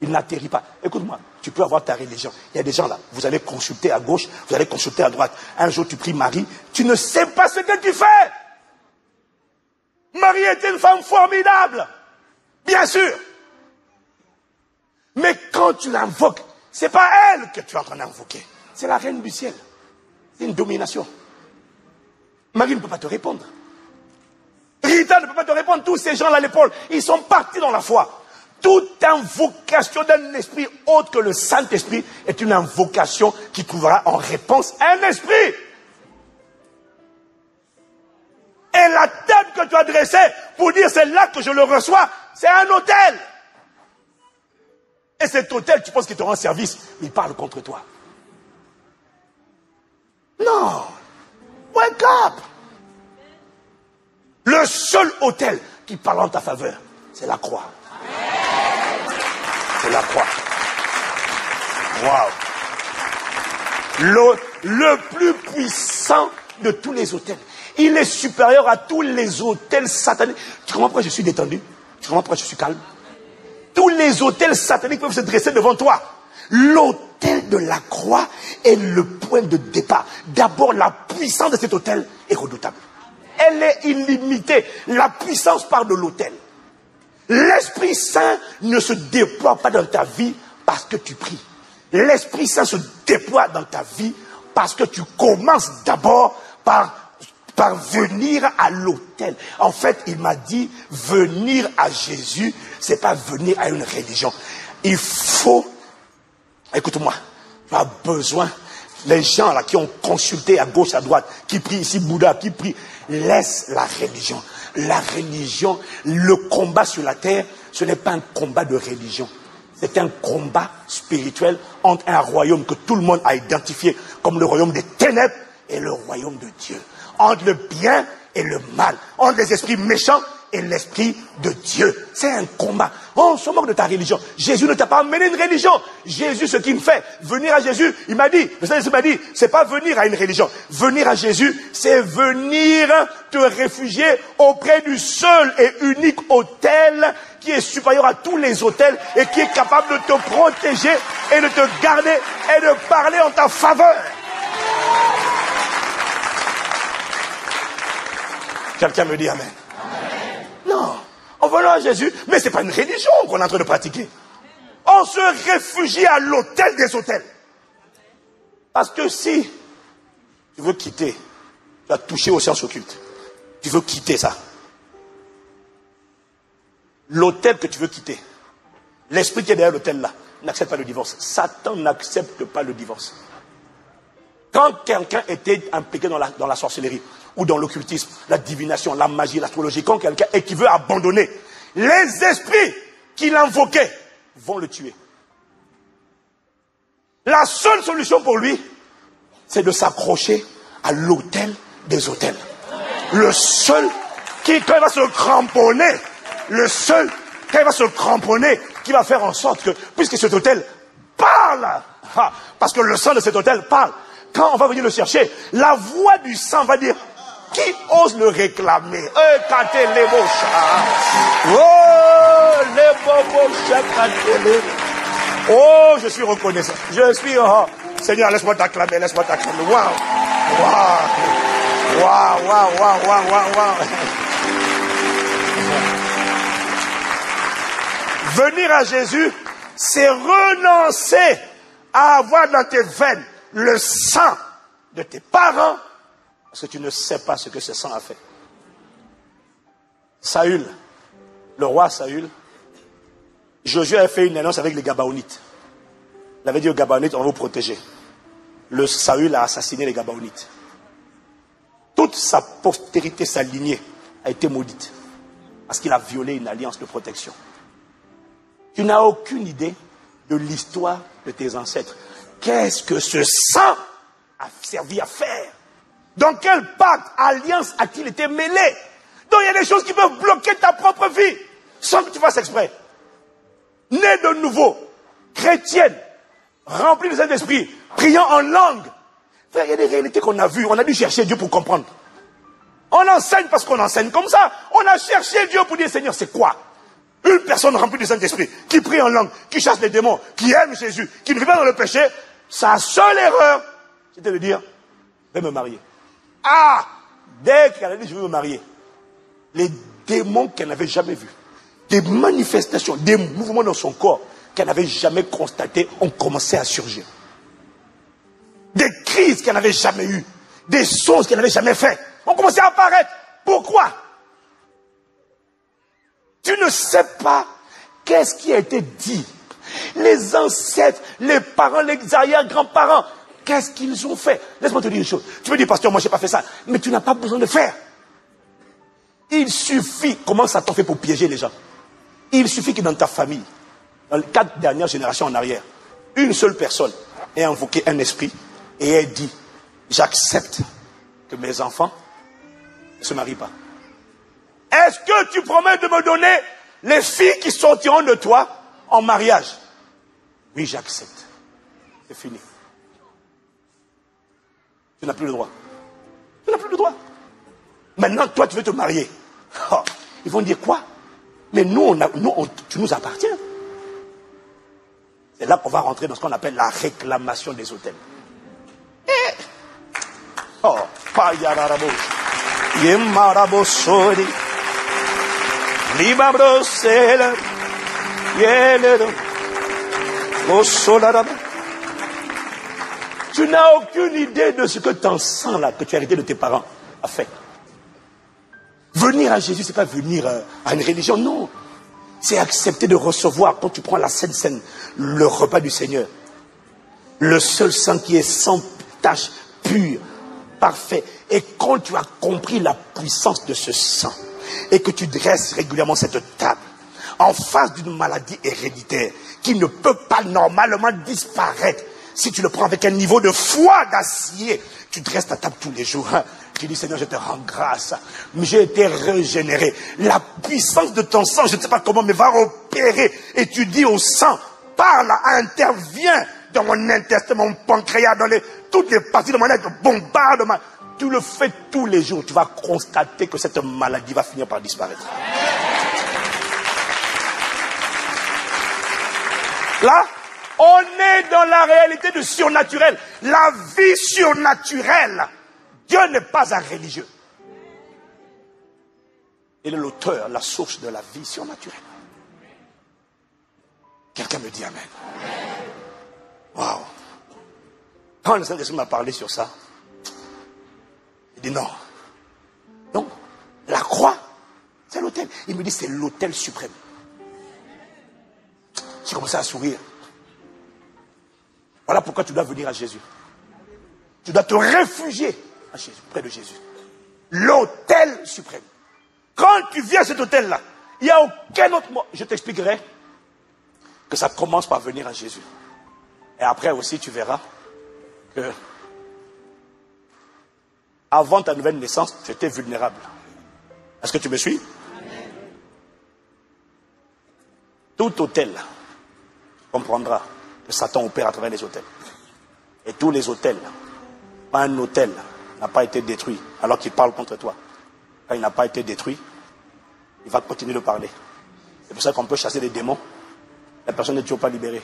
Il n'atterrit pas. Écoute-moi, tu peux avoir ta religion. Il y a des gens là, vous allez consulter à gauche, vous allez consulter à droite. Un jour tu pries Marie, tu ne sais pas ce que tu fais. Marie était une femme formidable, bien sûr. Mais quand tu l'invoques, c'est pas elle que tu es en train d'invoquer. C'est la reine du ciel. C'est une domination. Marie ne peut pas te répondre. Rita ne peut pas te répondre. Tous ces gens-là à l'épaule, ils sont partis dans la foi. Toute invocation d'un esprit autre que le Saint-Esprit est une invocation qui trouvera en réponse un esprit. Et la tête que tu as dressée pour dire c'est là que je le reçois, c'est un autel. Et cet autel, tu penses qu'il te rend service, il parle contre toi. Non. Wake up. Le seul autel qui parle en ta faveur, c'est la croix. C'est la croix. Waouh. Le plus puissant de tous les autels. Il est supérieur à tous les autels sataniques. Tu comprends pourquoi je suis détendu? Tu comprends pourquoi je suis calme? Tous les autels sataniques peuvent se dresser devant toi. L'autel de la croix est le point de départ. D'abord, la puissance de cet autel est redoutable. Elle est illimitée. La puissance part de l'autel. L'Esprit Saint ne se déploie pas dans ta vie parce que tu pries. L'Esprit Saint se déploie dans ta vie parce que tu commences d'abord par venir à l'autel. En fait, il m'a dit, venir à Jésus, c'est pas venir à une religion. Il faut, écoute-moi, tu as besoin, les gens là qui ont consulté à gauche, à droite, qui prient ici, Bouddha, qui prient, laisse la religion. La religion, le combat sur la terre, ce n'est pas un combat de religion. C'est un combat spirituel entre un royaume que tout le monde a identifié comme le royaume des ténèbres et le royaume de Dieu. Entre le bien et le mal. Entre les esprits méchants et l'esprit de Dieu. C'est un combat. On se moque de ta religion. Jésus ne t'a pas amené une religion. Jésus, ce qu'il me fait, venir à Jésus, il m'a dit, le Seigneur m'a dit, c'est pas venir à une religion. Venir à Jésus, c'est venir te réfugier auprès du seul et unique autel qui est supérieur à tous les autels et qui est capable de te protéger et de te garder et de parler en ta faveur. Quelqu'un me dit amen. Amen. Non, en venant à Jésus, mais ce n'est pas une religion qu'on est en train de pratiquer. On se réfugie à l'autel des autels. Parce que si tu veux quitter, tu vas toucher aux sciences occultes. Tu veux quitter ça. L'autel que tu veux quitter, l'esprit qui est derrière l'autel là, n'accepte pas le divorce. Satan n'accepte pas le divorce. Quand quelqu'un était impliqué dans la sorcellerie, ou dans l'occultisme, la divination, la magie, l'astrologie, quand quelqu'un et qui veut abandonner, les esprits qu'il invoquait vont le tuer. La seule solution pour lui, c'est de s'accrocher à l'autel des autels. Le seul qui, quand il va se cramponner, qui va faire en sorte que, puisque cet autel parle, parce que le sang de cet autel parle, quand on va venir le chercher, la voix du sang va dire, qui ose le réclamer? Oh, je suis reconnaissant. Je suis, Seigneur, laisse-moi t'acclamer, laisse-moi t'acclamer. Waouh, waouh, waouh, waouh, waouh, waouh, waouh. Venir à Jésus, c'est renoncer à avoir dans tes veines le sang de tes parents, parce que tu ne sais pas ce que ce sang a fait. Saül, le roi Saül, Josué a fait une alliance avec les Gabaonites. Il avait dit aux Gabaonites, on va vous protéger. Le Saül a assassiné les Gabaonites. Toute sa postérité, sa lignée a été maudite. Parce qu'il a violé une alliance de protection. Tu n'as aucune idée de l'histoire de tes ancêtres. Qu'est-ce que ce sang a servi à faire? Dans quel pacte, alliance a-t-il été mêlé? Donc il y a des choses qui peuvent bloquer ta propre vie, sans que tu fasses exprès. née de nouveau, chrétienne, remplie de Saint-Esprit, priant en langue. Frère, il y a des réalités qu'on a vues. On a dû chercher Dieu pour comprendre. On enseigne parce qu'on enseigne comme ça. On a cherché Dieu pour dire, Seigneur, c'est quoi? Une personne remplie du Saint-Esprit, qui prie en langue, qui chasse les démons, qui aime Jésus, qui ne vit pas dans le péché, sa seule erreur, c'était de dire, je vais me marier. Ah! Dès qu'elle a dit, je vais me marier, les démons qu'elle n'avait jamais vus, des manifestations, des mouvements dans son corps qu'elle n'avait jamais constatés ont commencé à surgir. Des crises qu'elle n'avait jamais eues, des choses qu'elle n'avait jamais faites, ont commencé à apparaître. Pourquoi? Tu ne sais pas qu'est-ce qui a été dit. Les ancêtres, les parents, les arrière-grands-parents, qu'est-ce qu'ils ont fait? Laisse-moi te dire une chose. Tu me dis, pasteur, moi je n'ai pas fait ça. Mais tu n'as pas besoin de faire. Il suffit, comment Satan fait pour piéger les gens? Il suffit que dans ta famille, dans les 4 dernières générations en arrière, une seule personne ait invoqué un esprit et ait dit, j'accepte que mes enfants ne se marient pas. Est-ce que tu promets de me donner les filles qui sortiront de toi en mariage? Oui, j'accepte. C'est fini. Tu n'as plus le droit. Tu n'as plus le droit. Maintenant, toi, tu veux te marier. Oh, ils vont dire quoi? Mais nous, tu nous appartiens. C'est là qu'on va rentrer dans ce qu'on appelle la réclamation des hôtels. Oh, payarabo. Yemarabo sori. Libabro sela. Yelero. Osolarabo. Tu n'as aucune idée de ce que tu en sens là, que tu as hérité de tes parents, a fait. Venir à Jésus, c'est pas venir à une religion, non. C'est accepter de recevoir, quand tu prends la Sainte Seine, le repas du Seigneur. Le seul sang qui est sans tache, pur, parfait. Et quand tu as compris la puissance de ce sang, et que tu dresses régulièrement cette table, en face d'une maladie héréditaire, qui ne peut pas normalement disparaître, si tu le prends avec un niveau de foi d'acier, tu dresses ta table tous les jours. Tu dis, Seigneur, je te rends grâce. J'ai été régénéré. La puissance de ton sang, je ne sais pas comment, mais va opérer. Et tu dis au sang, parle, interviens dans mon intestin, mon pancréas, dans toutes les parties de mon être, bombarde. Tu le fais tous les jours. Tu vas constater que cette maladie va finir par disparaître. Là, on est dans la réalité du surnaturel. La vie surnaturelle. Dieu n'est pas un religieux. Il est l'auteur, la source de la vie surnaturelle. Quelqu'un me dit Amen. Waouh. Quand le Saint-Esprit m'a parlé sur ça, il dit non. Non. La croix, c'est l'autel. Il me dit c'est l'autel suprême. J'ai commencé à sourire. Voilà pourquoi tu dois venir à Jésus. Tu dois te réfugier à Jésus, près de Jésus. L'autel suprême. Quand tu viens à cet autel-là, il n'y a aucun autre mot. Je t'expliquerai que ça commence par venir à Jésus. Et après aussi, tu verras que avant ta nouvelle naissance, tu étais vulnérable. Est-ce que tu me suis? Tout autel comprendra que Satan opère à travers les autels. Et tous les autels, pas un autel n'a pas été détruit alors qu'il parle contre toi. Quand il n'a pas été détruit, il va continuer de parler. C'est pour ça qu'on peut chasser des démons. La personne n'est toujours pas libérée.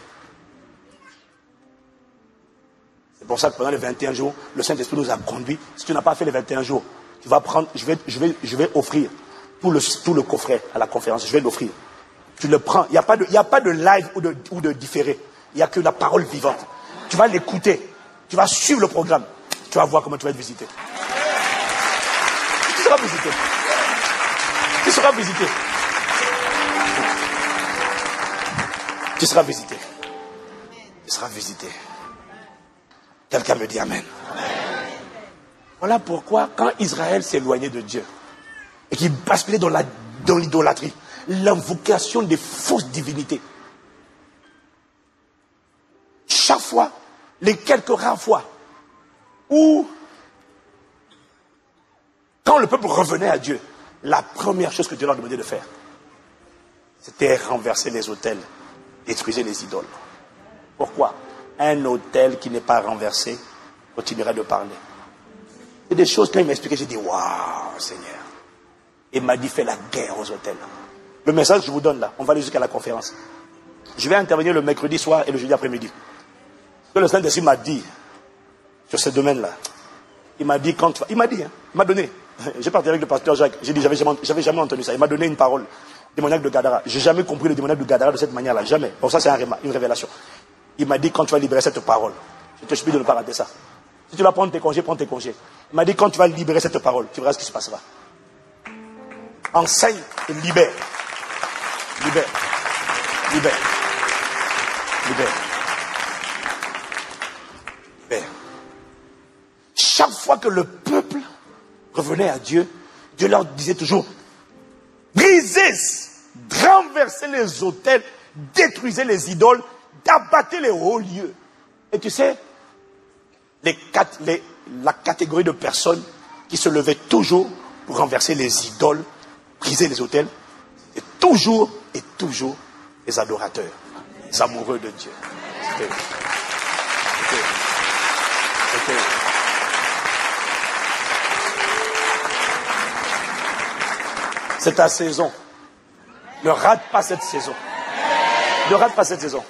C'est pour ça que pendant les 21 jours, le Saint-Esprit nous a conduits. Si tu n'as pas fait les 21 jours, tu vas prendre, je vais offrir tout le coffret à la conférence. Je vais l'offrir. Tu le prends. Il n'y a pas de live ou de différé. Il n'y a que la parole vivante. Tu vas l'écouter. Tu vas suivre le programme. Tu vas voir comment tu vas être visité. Tu seras visité. Tu seras visité. Tu seras visité. Tu seras visité. Quelqu'un me dit Amen. Voilà pourquoi quand Israël s'éloignait de Dieu et qu'il basculait dans l'idolâtrie, l'invocation des fausses divinités, chaque fois, les quelques rares fois où, quand le peuple revenait à Dieu, la première chose que Dieu leur demandait de faire, c'était renverser les autels détruisez les idoles. Pourquoi? Un autel qui n'est pas renversé continuera de parler. C'est des choses, quand il m'a expliqué, j'ai dit, waouh, Seigneur. Il m'a dit, fais la guerre aux autels. Le message que je vous donne là, on va aller jusqu'à la conférence. Je vais intervenir le mercredi soir et le jeudi après-midi. Ce que le Saint-Esprit m'a dit sur ce domaine-là, il m'a dit, il m'a donné. J'ai parlé avec le pasteur Jacques, j'ai dit, j'avais jamais entendu ça. Il m'a donné une parole, démoniaque de Gadara. J'ai jamais compris le démoniaque de Gadara de cette manière-là, jamais. Bon, ça c'est une révélation. Il m'a dit, quand tu vas libérer cette parole, je te supplie de ne pas rater ça. Si tu vas prendre tes congés, prends tes congés. Il m'a dit, quand tu vas libérer cette parole, tu verras ce qui se passera. Enseigne et libère. Libère. Libère. Libère. Libère. Chaque fois que le peuple revenait à Dieu, Dieu leur disait toujours, brisez, renversez les autels, détruisez les idoles, abattez les hauts lieux. Et tu sais, la catégorie de personnes qui se levaient toujours pour renverser les idoles, briser les autels, et toujours les adorateurs, les amoureux de Dieu. C'est ta saison. Ne rate pas cette saison. Ne rate pas cette saison.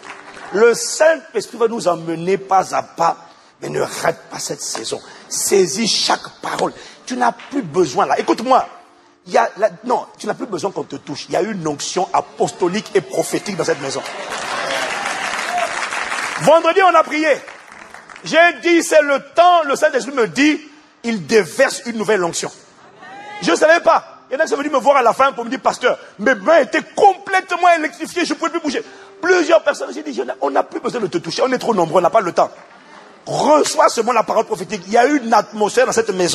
Le Saint-Esprit va nous emmener pas à pas, mais ne rate pas cette saison. Saisis chaque parole. Tu n'as plus besoin là. Écoute-moi. Non, tu n'as plus besoin qu'on te touche. Il y a une onction apostolique et prophétique dans cette maison. Vendredi, on a prié. J'ai dit, c'est le temps, le Saint-Esprit me dit, il déverse une nouvelle onction. Je ne savais pas. Il y en a qui sont venus me voir à la fin pour me dire, pasteur, mes mains étaient complètement électrifiées, je ne pouvais plus bouger. Plusieurs personnes, j'ai dit, on n'a plus besoin de te toucher, on est trop nombreux, on n'a pas le temps. Reçois seulement la parole prophétique. Il y a une atmosphère dans cette maison.